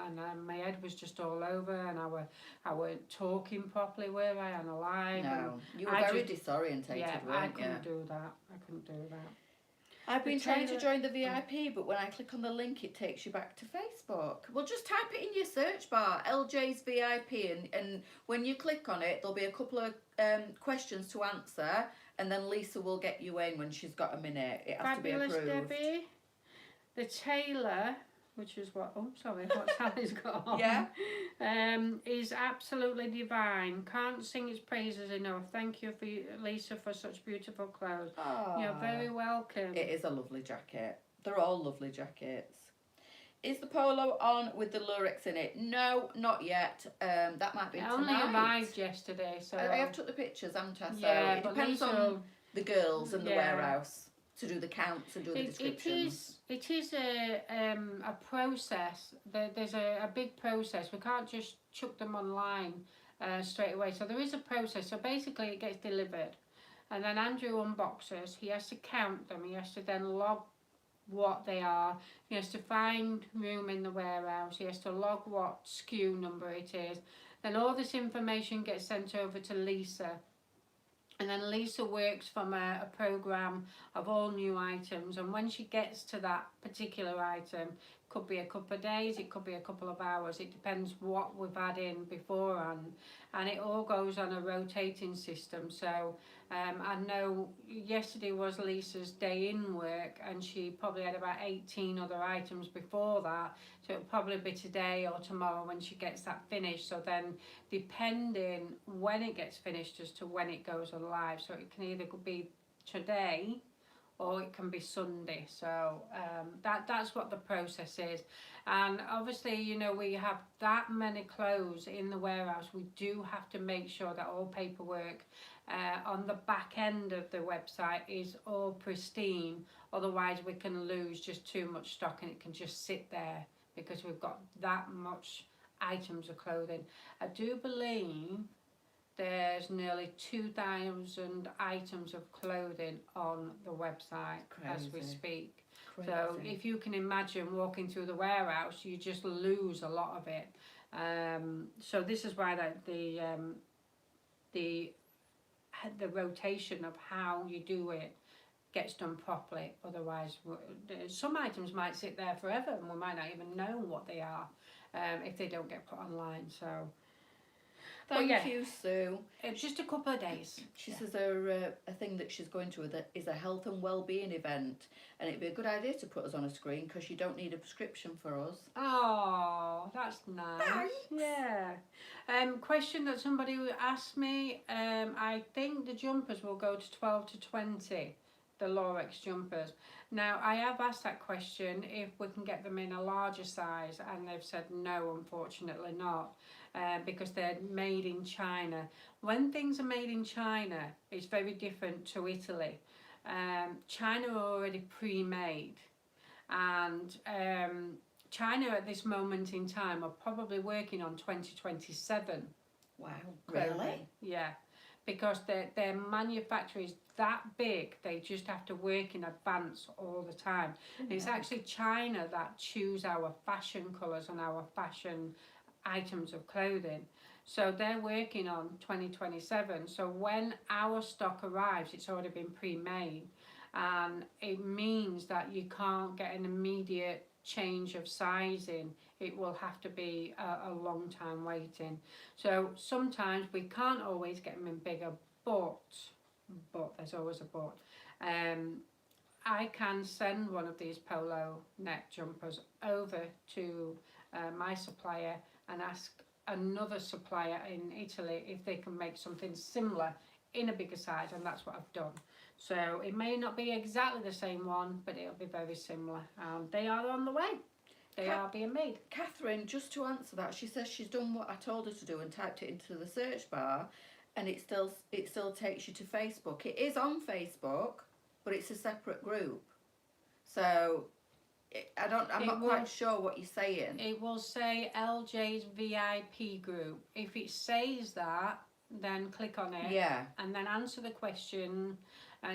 my head was just all over, and I weren't talking properly, were I, and alive? No, you were very disorientated, weren't you? I couldn't do that. I've been trying to join the VIP, but when I click on the link, it takes you back to Facebook. Well, just type it in your search bar, LJ's VIP, and when you click on it, there'll be a couple of questions to answer, and then Leesa will get you in when she's got a minute. It has Fabulous to be approved. Debbie. The tailor, which is what Sally's got on. Yeah. Is absolutely divine. Can't sing its praises enough. Thank you, Leesa, for such beautiful clothes. Oh, you're very welcome. It is a lovely jacket. They're all lovely jackets. Is the polo on with the lurex in it? No, not yet. That might be tonight. It only arrived yesterday, so I have took the pictures, haven't I? So yeah, it depends on the girls and the warehouse to do the counts and do the descriptions. It is a process. There's a big process. We can't just chuck them online straight away. So there is a process. So basically it gets delivered, and then Andrew unboxes. He has to count them. He has to then log what they are. He has to find room in the warehouse. He has to log what SKU number it is. Then all this information gets sent over to Leesa. And then Leesa works from a program of all new items, and when she gets to that particular item, could be a couple of days, it could be a couple of hours, it depends what we've had in beforehand, and it all goes on a rotating system. So I know yesterday was Leesa's day in work, and she probably had about 18 other items before that, so it'll probably be today or tomorrow when she gets that finished. So then depending when it gets finished as to when it goes live, so it can either be today or it can be Sunday. So that's what the process is. And obviously, you know, we have that many clothes in the warehouse. We do have to make sure that all paperwork on the back end of the website is all pristine. Otherwise we can lose just too much stock, and it can just sit there because we've got that much items of clothing. I do believe there's nearly 2,000 items of clothing on the website as we speak. Crazy. So if you can imagine walking through the warehouse, you just lose a lot of it. So this is why the rotation of how you do it gets done properly. Otherwise, some items might sit there forever, and we might not even know what they are if they don't get put online. So. Thank you, Sue. It's just a couple of days. She says a thing that she's going to is a health and well-being event, and it'd be a good idea to put us on a screen because you don't need a prescription for us. Oh, that's nice. Thanks. Yeah. Question that somebody asked me. I think the jumpers will go to 12 to 20. The Lorex jumpers. Now, I have asked that question if we can get them in a larger size, and they've said no, unfortunately not, because they're made in China. When things are made in China, it's very different to Italy. China are already pre-made, and China at this moment in time are probably working on 2027. Wow, really? Yeah, because their manufacturer is that big, they just have to work in advance all the time. And it's actually China that choose our fashion colours and our fashion items of clothing. So they're working on 2027. So when our stock arrives, it's already been pre-made, and it means that you can't get an immediate change of sizing. It will have to be a long time waiting. So sometimes we can't always get them in bigger, but there's always a but. I can send one of these polo neck jumpers over to my supplier and ask another supplier in Italy if they can make something similar in a bigger size, and that's what I've done. So it may not be exactly the same one, but it'll be very similar. They are on the way. They are being made. Catherine, just to answer that, she says she's done what I told her to do and typed it into the search bar, and it still takes you to Facebook. It is on Facebook, but it's a separate group. So I'm not quite sure what you're saying. It will say LJ's VIP group. If it says that, then click on it. Yeah. And then answer the question.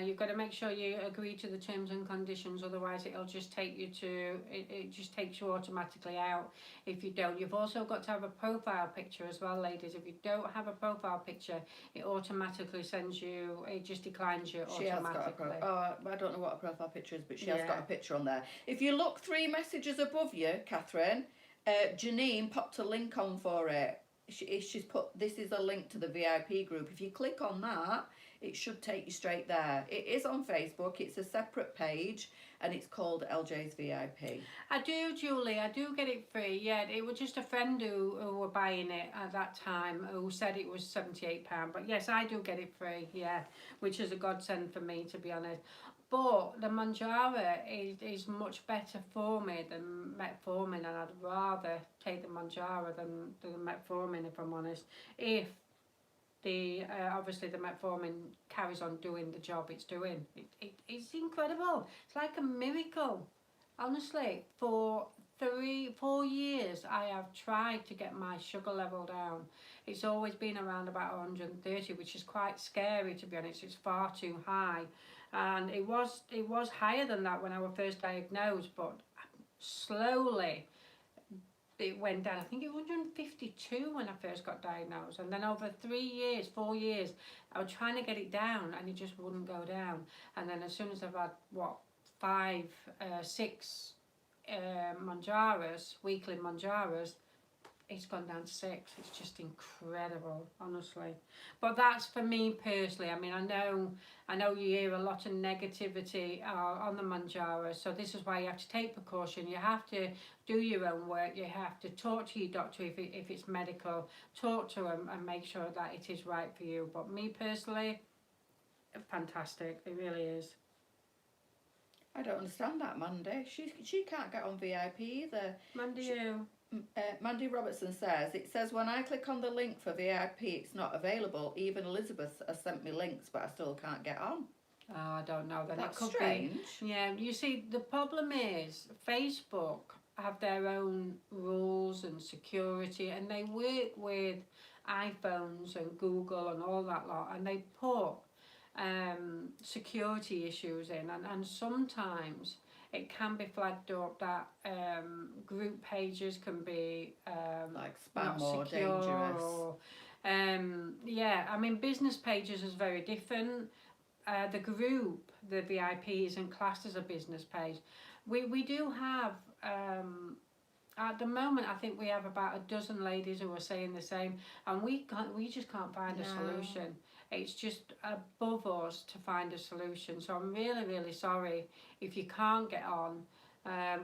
You've got to make sure you agree to the terms and conditions, otherwise it'll just take you to, it just takes you automatically out if you don't. You've also got to have a profile picture as well, ladies. If you don't have a profile picture, it automatically sends you, it just declines you automatically. She has got I don't know what a profile picture is, but she has got a picture on there. If you look 3 messages above you, Catherine, Janine popped a link on for it. She's put, this is a link to the VIP group. If you click on that, it should take you straight there. It is on Facebook. It's a separate page, and it's called LJ's VIP. I do, Julie. I do get it free. Yeah, it was just a friend who were buying it at that time who said it was £78. But yes, I do get it free. Yeah, which is a godsend for me, to be honest. But the Manjaro is much better for me than metformin, and I'd rather take the Manjaro than the metformin, if I'm honest. If the obviously the metformin carries on doing the job it's doing. It's incredible. It's like a miracle. Honestly, for 4 years I have tried to get my sugar level down. It's always been around about 130, which is quite scary, to be honest. It's far too high, and it was higher than that when I was first diagnosed, but slowly it went down. I think it was 152 when I first got diagnosed, and then over 4 years I was trying to get it down and it just wouldn't go down. And then as soon as I've had 6 Manjaros, weekly Manjaros, it's gone down to 6. It's just incredible, honestly. But that's for me personally. I mean, I know you hear a lot of negativity on the Manjaro, so this is why you have to take precaution. You have to do your own work. You have to talk to your doctor if it's medical. Talk to them and make sure that it is right for you. But me personally, fantastic. It really is. I don't understand that, Mandy. She can't get on VIP either. Mandy Robertson says, it says when I click on the link for VIP it's not available. Even Elizabeth has sent me links, but I still can't get on. Oh, I don't know. Then that's it could strange. Yeah, you see, the problem is Facebook have their own rules and security, and they work with iPhones and Google and all that lot, and they put security issues in, and sometimes it can be flagged up that group pages can be like spam or dangerous. Or, yeah, I mean, business pages is very different. The group, the VIP, isn't classed as a business page. We do have, at the moment, I think we have about a dozen ladies who are saying the same, and we just can't find a solution. It's just above us to find a solution. So I'm really, really sorry if you can't get on.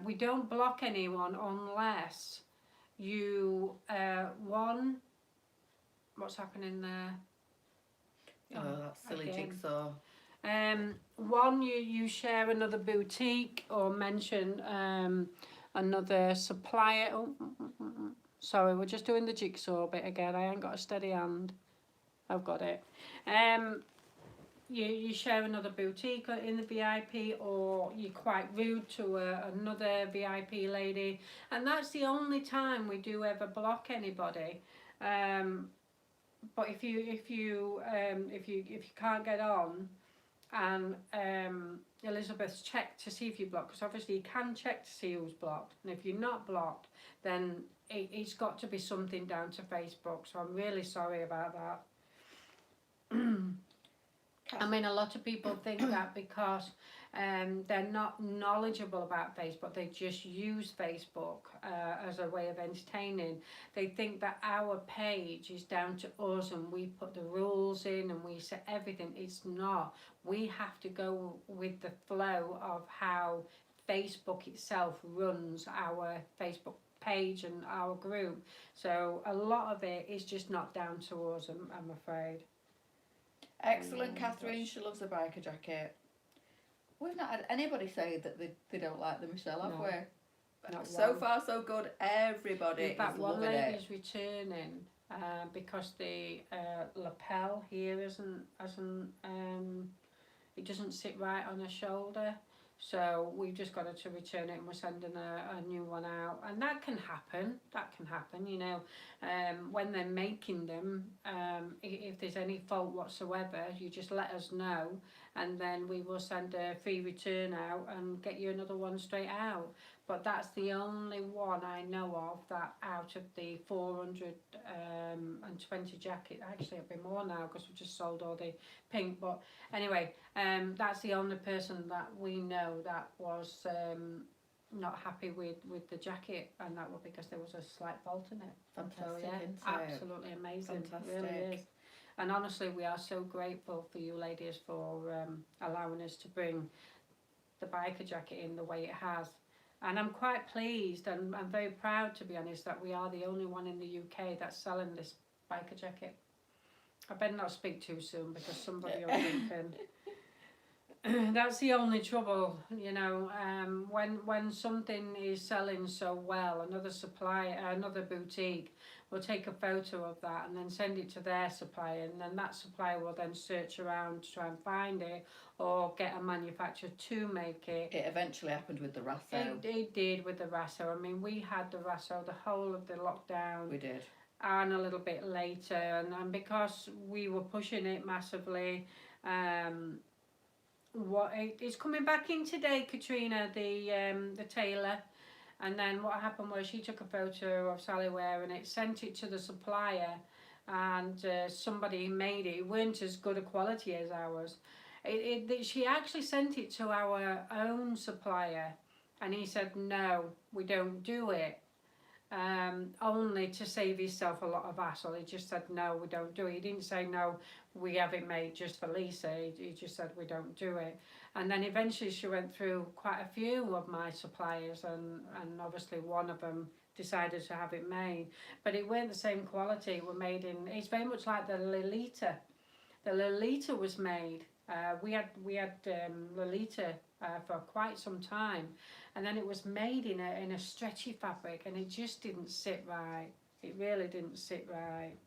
We don't block anyone unless you, what's happening there? Oh, that silly jigsaw. One, you share another boutique or mention another supplier. Sorry, we're just doing the jigsaw bit again. I ain't got a steady hand. I've got it. You share another boutique in the VIP, or you're quite rude to another VIP lady, and that's the only time we do ever block anybody. But if you can't get on, and Elizabeth's checked to see if you blocked, because obviously you can check to see who's blocked, and if you're not blocked, then it's got to be something down to Facebook. So I'm really sorry about that. I mean, a lot of people think that because they're not knowledgeable about Facebook, they just use Facebook as a way of entertaining. They think that our page is down to us and we put the rules in and we set everything. It's not. We have to go with the flow of how Facebook itself runs our Facebook page and our group. So a lot of it is just not down to us, I'm afraid. Excellent, Catherine. She loves a biker jacket. We've not had anybody say that they don't like the Michelle, have we? Not so one. Far, so good. Everybody In fact, is one loving it. lady's returning because the lapel here isn't it doesn't sit right on her shoulder. So we've just got her to return it, and we're sending a new one out. And that can happen, you know. When they're making them, if there's any fault whatsoever, you just let us know, and then we will send a free return out and get you another one straight out. But that's the only one I know of that out of the 420 jacket, actually it'll be more now because we've just sold all the pink, but anyway, that's the only person that we know that was not happy with the jacket, and that was because there was a slight fault in it. Fantastic, so, yeah, isn't it? absolutely amazing. Fantastic. It really is. And honestly, we are so grateful for you ladies for allowing us to bring the biker jacket in the way it has. And I'm quite pleased, and I'm very proud, to be honest, that we are the only one in the UK that's selling this biker jacket. I better not speak too soon because somebody will think that's the only trouble, you know. When something is selling so well, another supplier, another boutique will take a photo of that and then send it to their supplier, and then that supplier will then search around to try and find it or get a manufacturer to make it. It eventually happened with the Rasso. It did with the Rasso. I mean, we had the Rasso the whole of the lockdown. We did. And a little bit later, and because we were pushing it massively, it's coming back in today, Katrina, the tailor. And then what happened was she took a photo of Sally wearing it, sent it to the supplier, and somebody made it. It weren't as good a quality as ours. She actually sent it to our own supplier, and he said, no, we don't do it. Only to save himself a lot of hassle. He just said, no, we don't do it. He didn't say, no, we have it made just for Leesa. He just said, we don't do it. And then eventually she went through quite a few of my suppliers, and obviously one of them decided to have it made. But it weren't the same quality. It were made in, it's very much like the Lolita. The Lolita was made. We had Lolita for quite some time, and then it was made in a stretchy fabric, and it just didn't sit right. It really didn't sit right.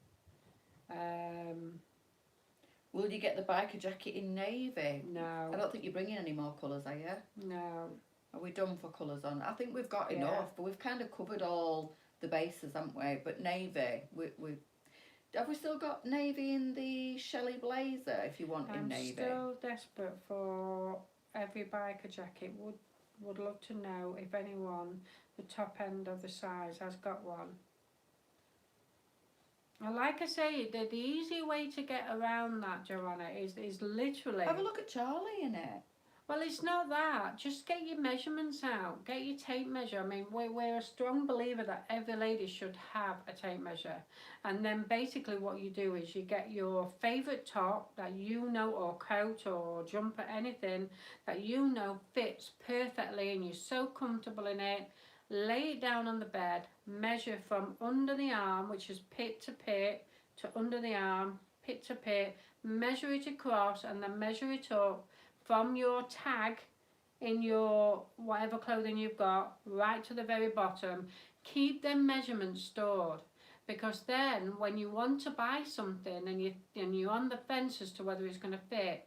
Will you get the biker jacket in navy? No. I don't think you're bringing any more colours, are you? No. Are we done for colours on? I think we've got enough, but we've kind of covered all the bases, haven't we? But navy, have we still got navy in the Shelley blazer if you want in navy? I'm still desperate for every biker jacket. Would love to know if anyone, the top end of the size, has got one. And like I say, the easy way to get around that, Joanna, is literally... Have a look at Charlie in it. Well, it's not that. Just get your measurements out. Get your tape measure. I mean, we're a strong believer that every lady should have a tape measure. And then basically what you do is you get your favourite top that you know, or coat or jumper, anything that you know fits perfectly and you're so comfortable in it. Lay it down on the bed, measure from under the arm, which is pit to pit, to under the arm, pit to pit, measure it across, and then measure it up from your tag in your whatever clothing you've got right to the very bottom. Keep them measurements stored, because then when you want to buy something and you're on the fence as to whether it's going to fit,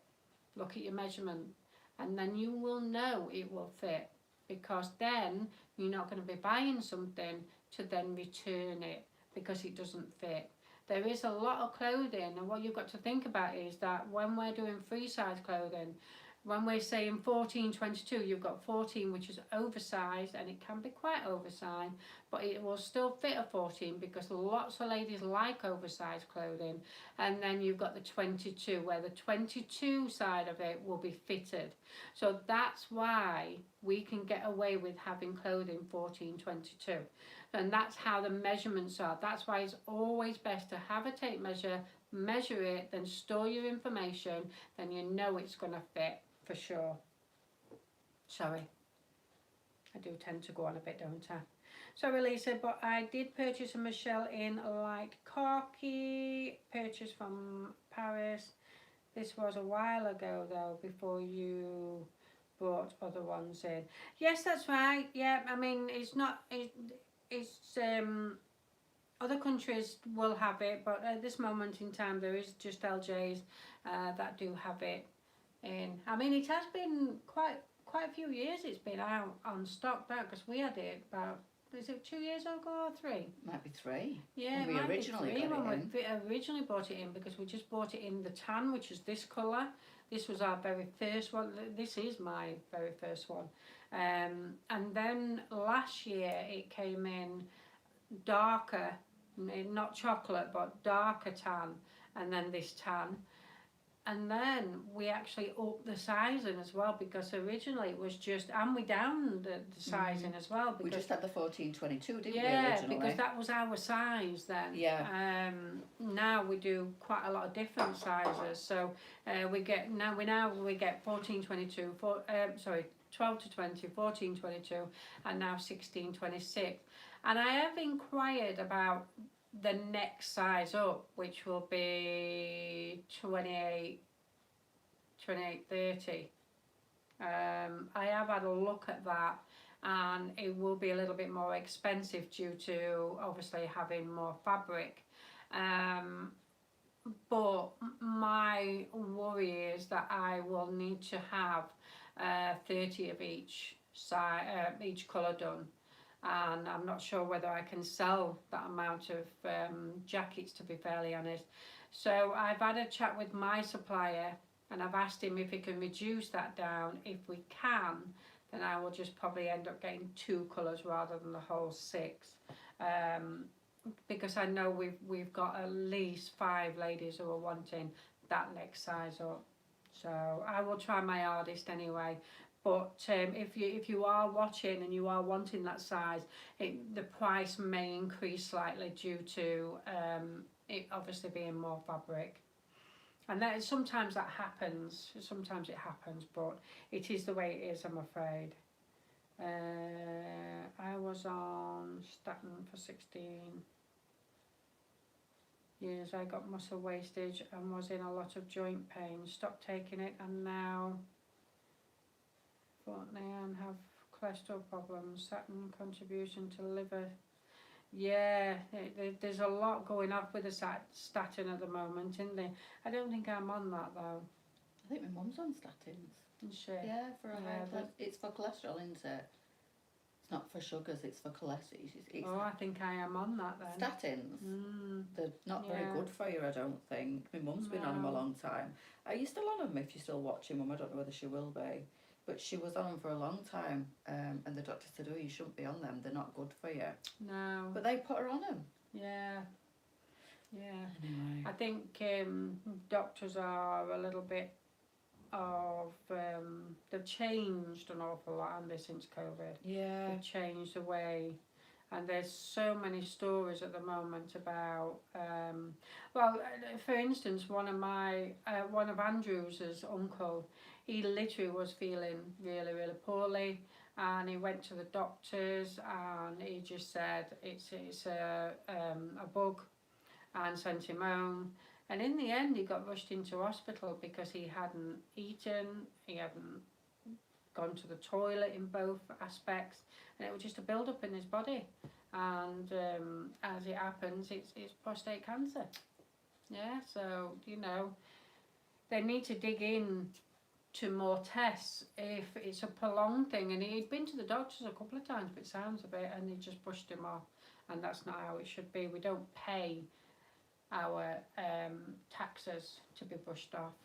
look at your measurement, and then you will know it will fit, because then you're not going to be buying something to then return it because it doesn't fit. There is a lot of clothing, and what you've got to think about is that when we're doing free size clothing, when we're saying 14-22, you've got 14, which is oversized, and it can be quite oversized, but it will still fit a 14 because lots of ladies like oversized clothing. And then you've got the 22, where the 22 side of it will be fitted. So that's why we can get away with having clothing 14-22. And that's how the measurements are. That's why it's always best to have a tape measure, measure it, then store your information, then you know it's going to fit. For sure. Sorry, I do tend to go on a bit, don't I? Sorry, Lisa, but I did purchase a Michelle in light khaki, purchased from Paris. This was a while ago though, before you brought other ones in. Yes, that's right. Yeah, I mean, it's not, it's other countries will have it, but at this moment in time there is just LJs that do have it in. I mean, it has been quite quite a few years it's been out on stock now, because we had it about, is it 2 years ago or 3? Might be 3. Yeah, when we originally got when it we originally bought it in, because we just bought it in the tan, which is this colour. This was our very first one. This is my very first one. And then last year it came in darker, not chocolate, but darker tan, and then this tan. And then we actually upped the sizing as well, because originally it was just, and we downed the sizing as well. Because, we just had the 1422, didn't we, yeah, originally? because that was our size then. Yeah. Now we do quite a lot of different sizes. So we get 1422, 12 to 20, 1422, and now 1626. And I have inquired about the next size up, which will be 28, 30. I have had a look at that, and it will be a little bit more expensive due to obviously having more fabric. But my worry is that I will need to have 30 of each each colour done. And I'm not sure whether I can sell that amount of jackets, to be fairly honest. So I've had a chat with my supplier, and I've asked him if he can reduce that down. If we can, then I will just probably end up getting 2 colours rather than the whole 6. Because I know we've got at least 5 ladies who are wanting that next size up. So I will try my hardest anyway. But if you are watching and you are wanting that size, the price may increase slightly due to it obviously being more fabric. And sometimes that happens. Sometimes it happens, but it is the way it is, I'm afraid. I was on statin for 16 years. I got muscle wastage and was in a lot of joint pain. Stopped taking it, and now and have cholesterol problems, statin contribution to liver. Yeah, there's a lot going off with the statin at the moment, isn't there? I don't think I'm on that though. I think my mum's on statins. Is she? Yeah, it's for cholesterol, isn't it? It's not for sugars, it's for cholesterol. I think I am on that then. Statins? They're not very good for you, I don't think. My mum's been on them a long time. Are you still on them if you're still watching, Mum? I don't know whether she will be. But she was on them for a long time, and the doctor said, oh, you shouldn't be on them, they're not good for you. No. But they put her on them. Yeah. Anyway. I think doctors are a little bit of, they've changed an awful lot, haven't they, since COVID? Yeah. They've changed the way, and there's so many stories at the moment about, for instance, one of Andrew's uncle, he literally was feeling really, really poorly, and he went to the doctors, and he just said it's a bug, and sent him home. And in the end, he got rushed into hospital because he hadn't eaten, he hadn't gone to the toilet in both aspects, and it was just a build-up in his body. And as it happens, it's prostate cancer. Yeah, so, they need to dig in to more tests if it's a prolonged thing. And he'd been to the doctors a couple of times, but it sounds of it, and they just pushed him off. And that's not how it should be. We don't pay our taxes to be pushed off.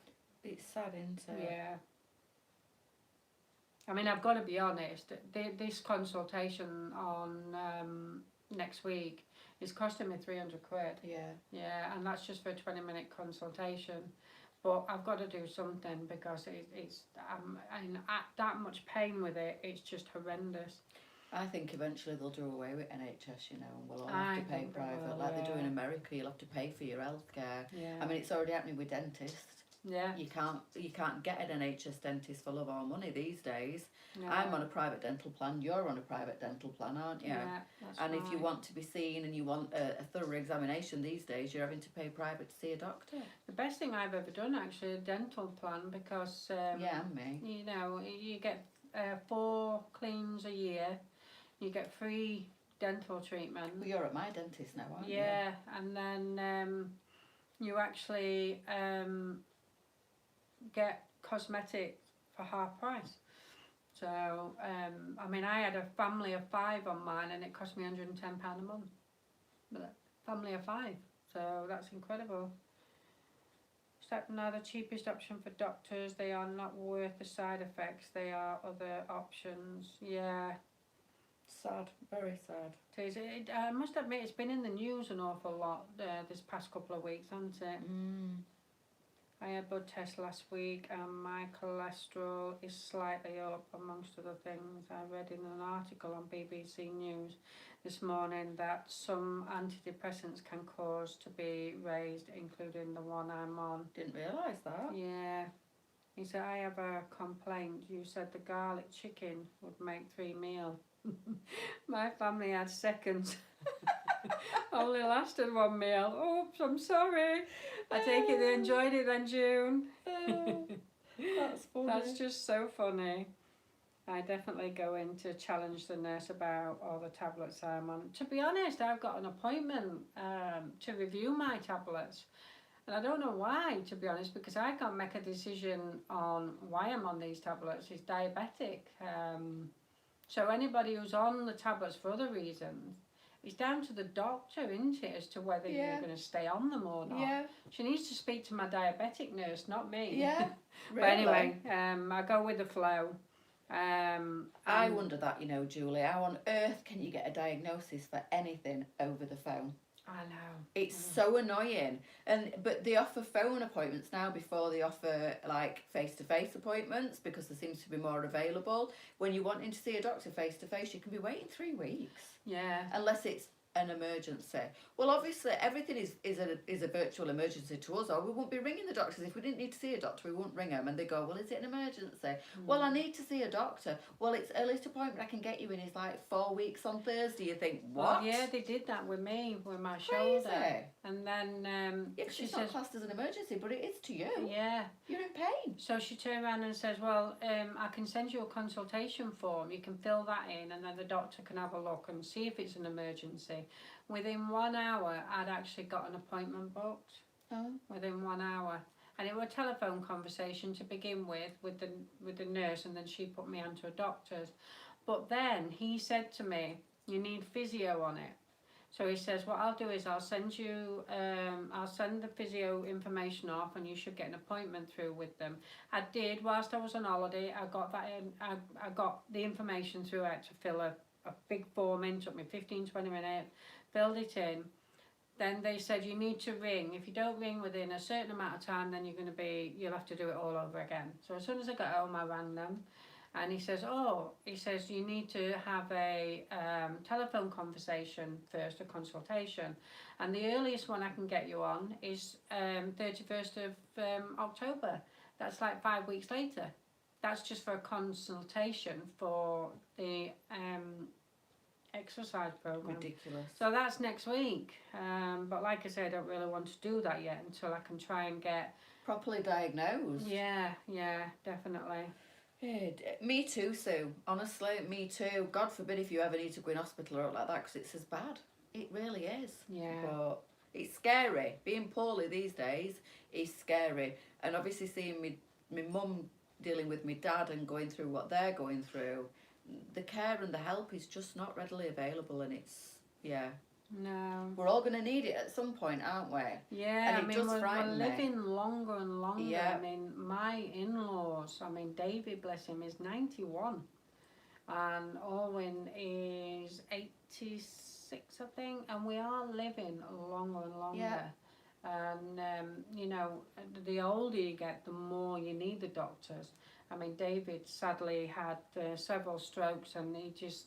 It's sad, isn't it? Yeah. I mean, I've got to be honest, this consultation on next week is costing me 300 quid. Yeah. Yeah, and that's just for a 20-minute consultation. But I've got to do something, because I'm in that much pain with it. It's just horrendous. I think eventually they'll do away with NHS, and we'll all have to pay private, like they do in America. You'll have to pay for your healthcare. Yeah. I mean, it's already happening with dentists. Yeah. You can't get an NHS dentist for love or money these days. No. I'm on a private dental plan. You're on a private dental plan, aren't you? Yeah, that's and right. if you want to be seen and you want a thorough examination these days, you're having to pay private to see a doctor. The best thing I've ever done, actually, a dental plan, because yeah, and me. You get 4 cleans a year. You get free dental treatment. Well, you're at my dentist now, aren't you? Yeah, and then you actually get cosmetic for half price. So, I mean, I had a family of 5 on mine and it cost me £110 a month. But family of 5, so that's incredible. Step now the cheapest option for doctors. They are not worth the side effects. They are other options. Yeah. Sad, very sad. I must admit, it's been in the news an awful lot this past couple of weeks, hasn't it? I had blood test last week and my cholesterol is slightly up, amongst other things. I read in an article on BBC News this morning that some antidepressants can cause to be raised, including the one I'm on. Didn't realise that. Yeah. He said, I have a complaint. You said the garlic chicken would make 3 meals. My family had seconds. Only lasted 1 meal. Oops, I'm sorry. I take it they enjoyed it then, June. That's funny. That's just so funny. I definitely go in to challenge the nurse about all the tablets I'm on. To be honest, I've got an appointment to review my tablets. And I don't know why, to be honest, because I can't make a decision on why I'm on these tablets. It's diabetic. So anybody who's on the tablets for other reasons, it's down to the doctor, isn't it, as to whether you're going to stay on them or not. Yeah. She needs to speak to my diabetic nurse, not me. Yeah, But anyway, I go with the flow. I wonder that, you know, Julie, how on earth can you get a diagnosis for anything over the phone? I know. It's so annoying. But they offer phone appointments now before they offer like face-to-face appointments because there seems to be more available. When you're wanting to see a doctor face-to-face, you can be waiting 3 weeks. Yeah. Unless it's an emergency. Well, obviously everything is a virtual emergency to us, or we wouldn't be ringing the doctors. If we didn't need to see a doctor, we wouldn't ring them, and they go, well, is it an emergency? Well, I need to see a doctor. Well, it's earliest appointment I can get you in is like 4 weeks on Thursday. You think, what? Well, yeah, they did that with me, with my shoulder. And then she says, not classed as an emergency, but it is to you. Yeah. You're in pain. So she turned around and says, well, I can send you a consultation form. You can fill that in and then the doctor can have a look and see if it's an emergency. Within 1 hour, I'd actually got an appointment booked. Oh. Within 1 hour. And it was a telephone conversation to begin with the nurse, and then she put me onto a doctor's. But then he said to me, you need physio on it. So he says, what I'll do is I'll send you, I'll send the physio information off and you should get an appointment through with them. I did, whilst I was on holiday, I got that in, I got the information through. I had to fill a big form in, took me 15-20 minutes, filled it in. Then they said you need to ring. If you don't ring within a certain amount of time, then you'll have to do it all over again. So as soon as I got home, I rang them. And he says, you need to have a telephone conversation first, a consultation. And the earliest one I can get you on is 31st of October. That's like 5 weeks later. That's just for a consultation for the exercise program. Ridiculous. So that's next week. But like I say, I don't really want to do that yet until I can try and get... properly diagnosed. Yeah, definitely. Yeah, me too, Sue. Honestly, me too. God forbid if you ever need to go in hospital or like that, because it's as bad. It really is. Yeah. But it's scary. Being poorly these days is scary. And obviously seeing my mum dealing with my dad and going through what they're going through, the care and the help is just not readily available, and it's, yeah. No. We're all going to need it at some point, aren't we? Yeah, and we're living longer and longer. Yeah. I mean, my in-laws, David, bless him, is 91. And Owen is 86, I think. And we are living longer and longer. Yeah. And, the older you get, the more you need the doctors. David sadly had several strokes, and he just...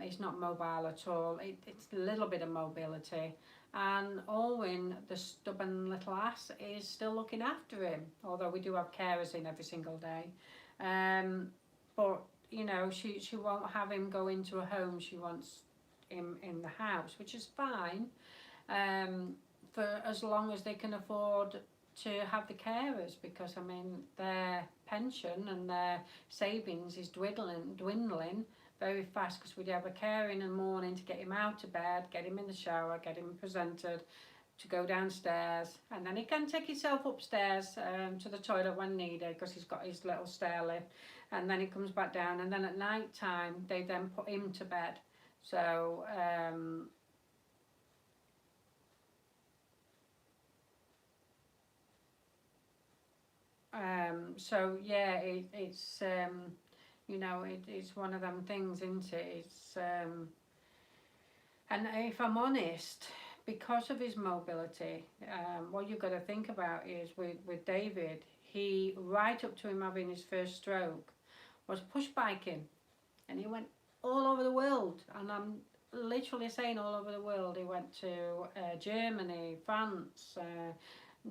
he's not mobile at all. It's a little bit of mobility. And Owen, the stubborn little ass, is still looking after him, although we do have carers in every single day. But, she won't have him go into a home. She wants him in the house, which is fine, for as long as they can afford to have the carers, because, their pension and their savings is dwindling very fast, because we'd have a carer in the morning to get him out of bed, get him in the shower, get him presented, to go downstairs, and then he can take himself upstairs to the toilet when needed, because he's got his little stair lift, and then he comes back down, and then at night time they then put him to bed. So so yeah, it's you know, it's one of them things, isn't it? It's and if I'm honest, because of his mobility, what you've got to think about is with David, he, right up to him having his first stroke, was push biking, and he went all over the world, and I'm literally saying all over the world. He went to Germany, France,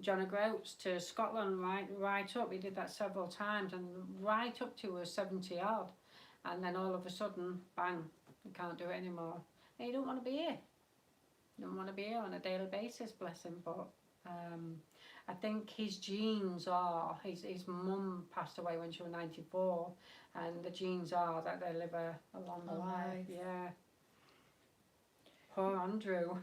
John O'Groats, to Scotland, right up. He did that several times, and right up to a 70 odd, and then all of a sudden, bang, he can't do it anymore. And he don't want to be here. Don't want to be here on a daily basis, bless him. But I think his genes are, his mum passed away when she was 94, and the genes are that they live a long life. Yeah. Poor Andrew.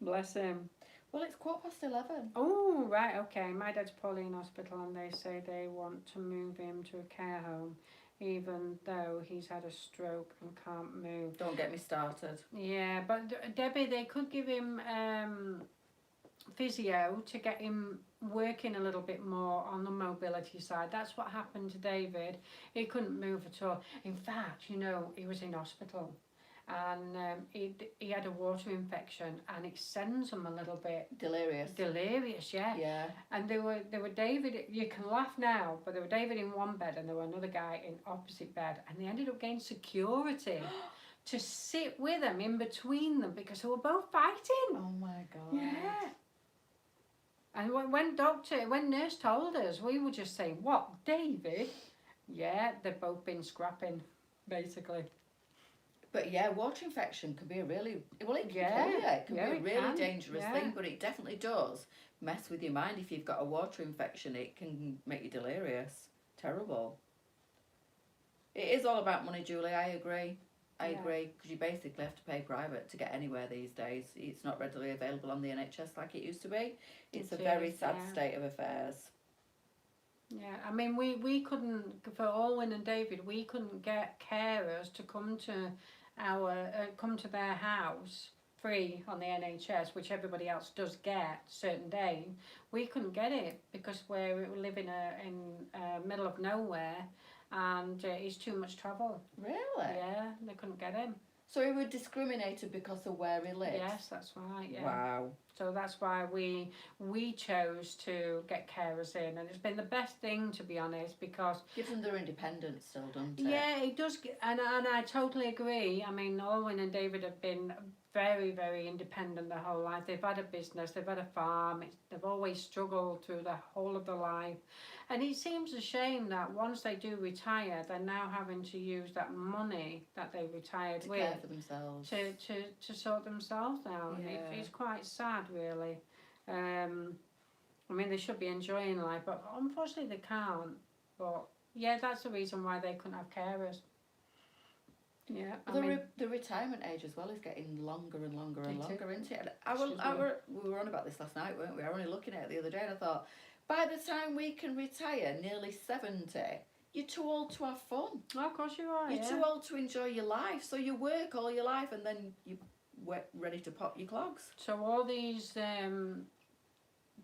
Bless him. Well, it's 11:15. Oh, right, okay. My dad's poorly in hospital, and they say they want to move him to a care home, even though he's had a stroke and can't move. Don't get me started. Yeah, but Debbie, they could give him physio to get him working a little bit more on the mobility side. That's what happened to David. He couldn't move at all. In fact, you know, he was in hospital, and he had a water infection, and it sends him a little bit delirious, yeah. And there were David, you can laugh now, but there were David in one bed, and there were another guy in opposite bed, and they ended up getting security to sit with them in between them, because they were both fighting. Oh my God. Yeah. And when nurse told us, we were just saying, what, David? Yeah, they've both been scrapping, basically. But yeah, water infection can be a really, well, it can kill you. It can be a really dangerous thing, but it definitely does mess with your mind. If you've got a water infection, it can make you delirious. Terrible. It is all about money, Julie, I agree. I agree, because you basically have to pay private to get anywhere these days. It's not readily available on the NHS like it used to be. It's a very sad state of affairs. Yeah, I mean, we couldn't, for Alwyn and David, we couldn't get carers to come to their house free on the NHS, which everybody else does get certain days. We couldn't get it because we live in middle of nowhere, and it's too much travel. Really? Yeah, they couldn't get him. So he was discriminated because of where he lives? Yes, that's right, yeah. Wow. So that's why we chose to get carers in, and it's been the best thing, to be honest, because... Gives them their independence still, doesn't it? Yeah, it does, and I totally agree. I mean, Alwyn and David have been very, very independent their whole life. They've had a business, they've had a farm, they've always struggled through the whole of their life. And it seems a shame that once they do retire, they're now having to use that money that they retired to with care for themselves. To sort themselves out. Yeah. It's quite sad, really. I mean, they should be enjoying life, but unfortunately they can't. But yeah, that's the reason why they couldn't have carers. Yeah, the retirement age as well is getting longer and longer and longer, isn't it? We were on about this last night, weren't we? I was only looking at it the other day, and I thought, by the time we can retire, nearly 70, you're too old to have fun. Oh, of course you are. You're too old to enjoy your life, so you work all your life, and then you're ready to pop your clogs. So all these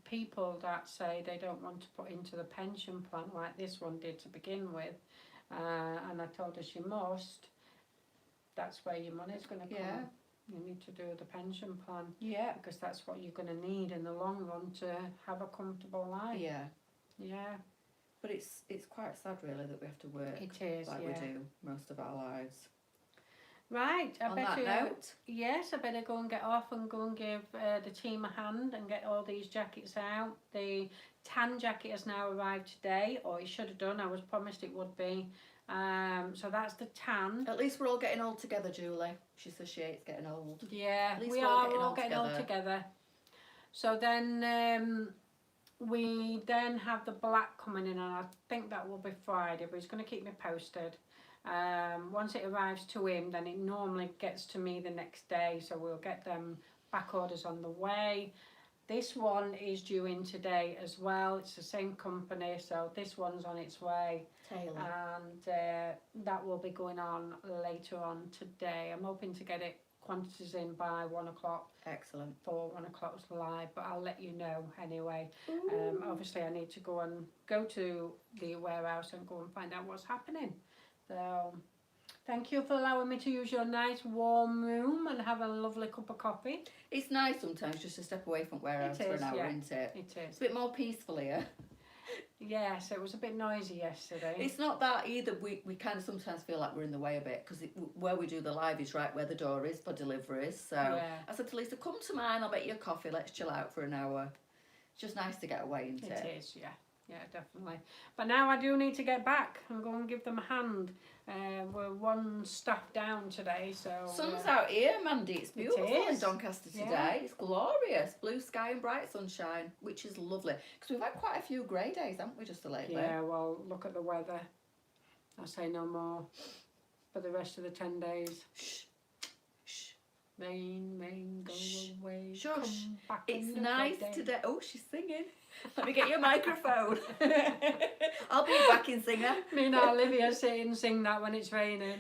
people that say they don't want to put into the pension plan, like this one did to begin with, and I told her she must. That's where your money's going to come. Yeah. You need to do the pension plan. Yeah. Because that's what you're going to need in the long run to have a comfortable life. Yeah. Yeah. But it's quite sad, really, that we have to work it is, like we do most of our lives. Right. On that note. Yes, I better go and get off and go and give the team a hand and get all these jackets out. The tan jacket has now arrived today, or it should have done. I was promised it would be. So that's the tan. At least we're all getting old together, Julie. She says she hates getting old. Yeah, we are all getting old together. So then we then have the black coming in, and I think that will be Friday, but he's going to keep me posted. Once it arrives to him, then it normally gets to me the next day, so we'll get them back orders on the way. This one is due in today as well. It's the same company, so this one's on its way. Taylor. And that will be going on later on today. I'm hoping to get it quantities in by 1 o'clock. Excellent. For 1 o'clock's live, but I'll let you know anyway. Obviously I need to go to the warehouse and go and find out what's happening. So thank you for allowing me to use your nice warm room and have a lovely cup of coffee. It's nice sometimes just to step away from warehouse for an hour, isn't it? It is. It's a bit more peaceful here. Yes, it was a bit noisy yesterday. It's not that either. We kind of sometimes feel like we're in the way a bit because where we do the live is right where the door is for deliveries. So I said to Leesa, come to mine, I'll make you a coffee, let's chill out for an hour. It's just nice to get away, isn't it? It is, yeah. Yeah, definitely. But now I do need to get back and go and give them a hand. We're one staff down today, so... Sun's out here, Mandy. It's beautiful in Doncaster today. Yeah. It's glorious. Blue sky and bright sunshine, which is lovely. Because we've had quite a few grey days, haven't we, just lately? Yeah, well, look at the weather. I'll say no more for the rest of the 10 days. Shh. Shh. Rain, go away. Shush. Come back. It's nice today. Oh, she's singing. Let me get your microphone. I'll be a backing singer. Me and Olivia sit and sing that when it's raining.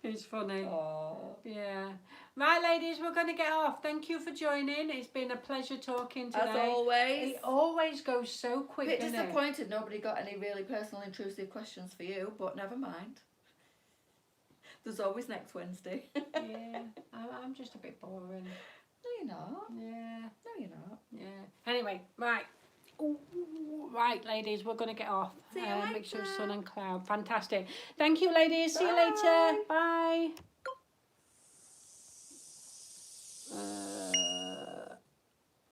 It's funny. Oh. Yeah. Right, ladies, we're going to get off. Thank you for joining. It's been a pleasure talking today. As always. It always goes so quick, A bit doesn't disappointed nobody got any really personal, intrusive questions for you, but never mind. There's always next Wednesday. Yeah, I'm just a bit boring. No, you're not. Yeah. No, you're not. Yeah. Anyway, right. Ooh, right, ladies, we're going to get off. See you later. Mixture of sun and cloud. Fantastic. Thank you, ladies. Bye. See you later. Bye.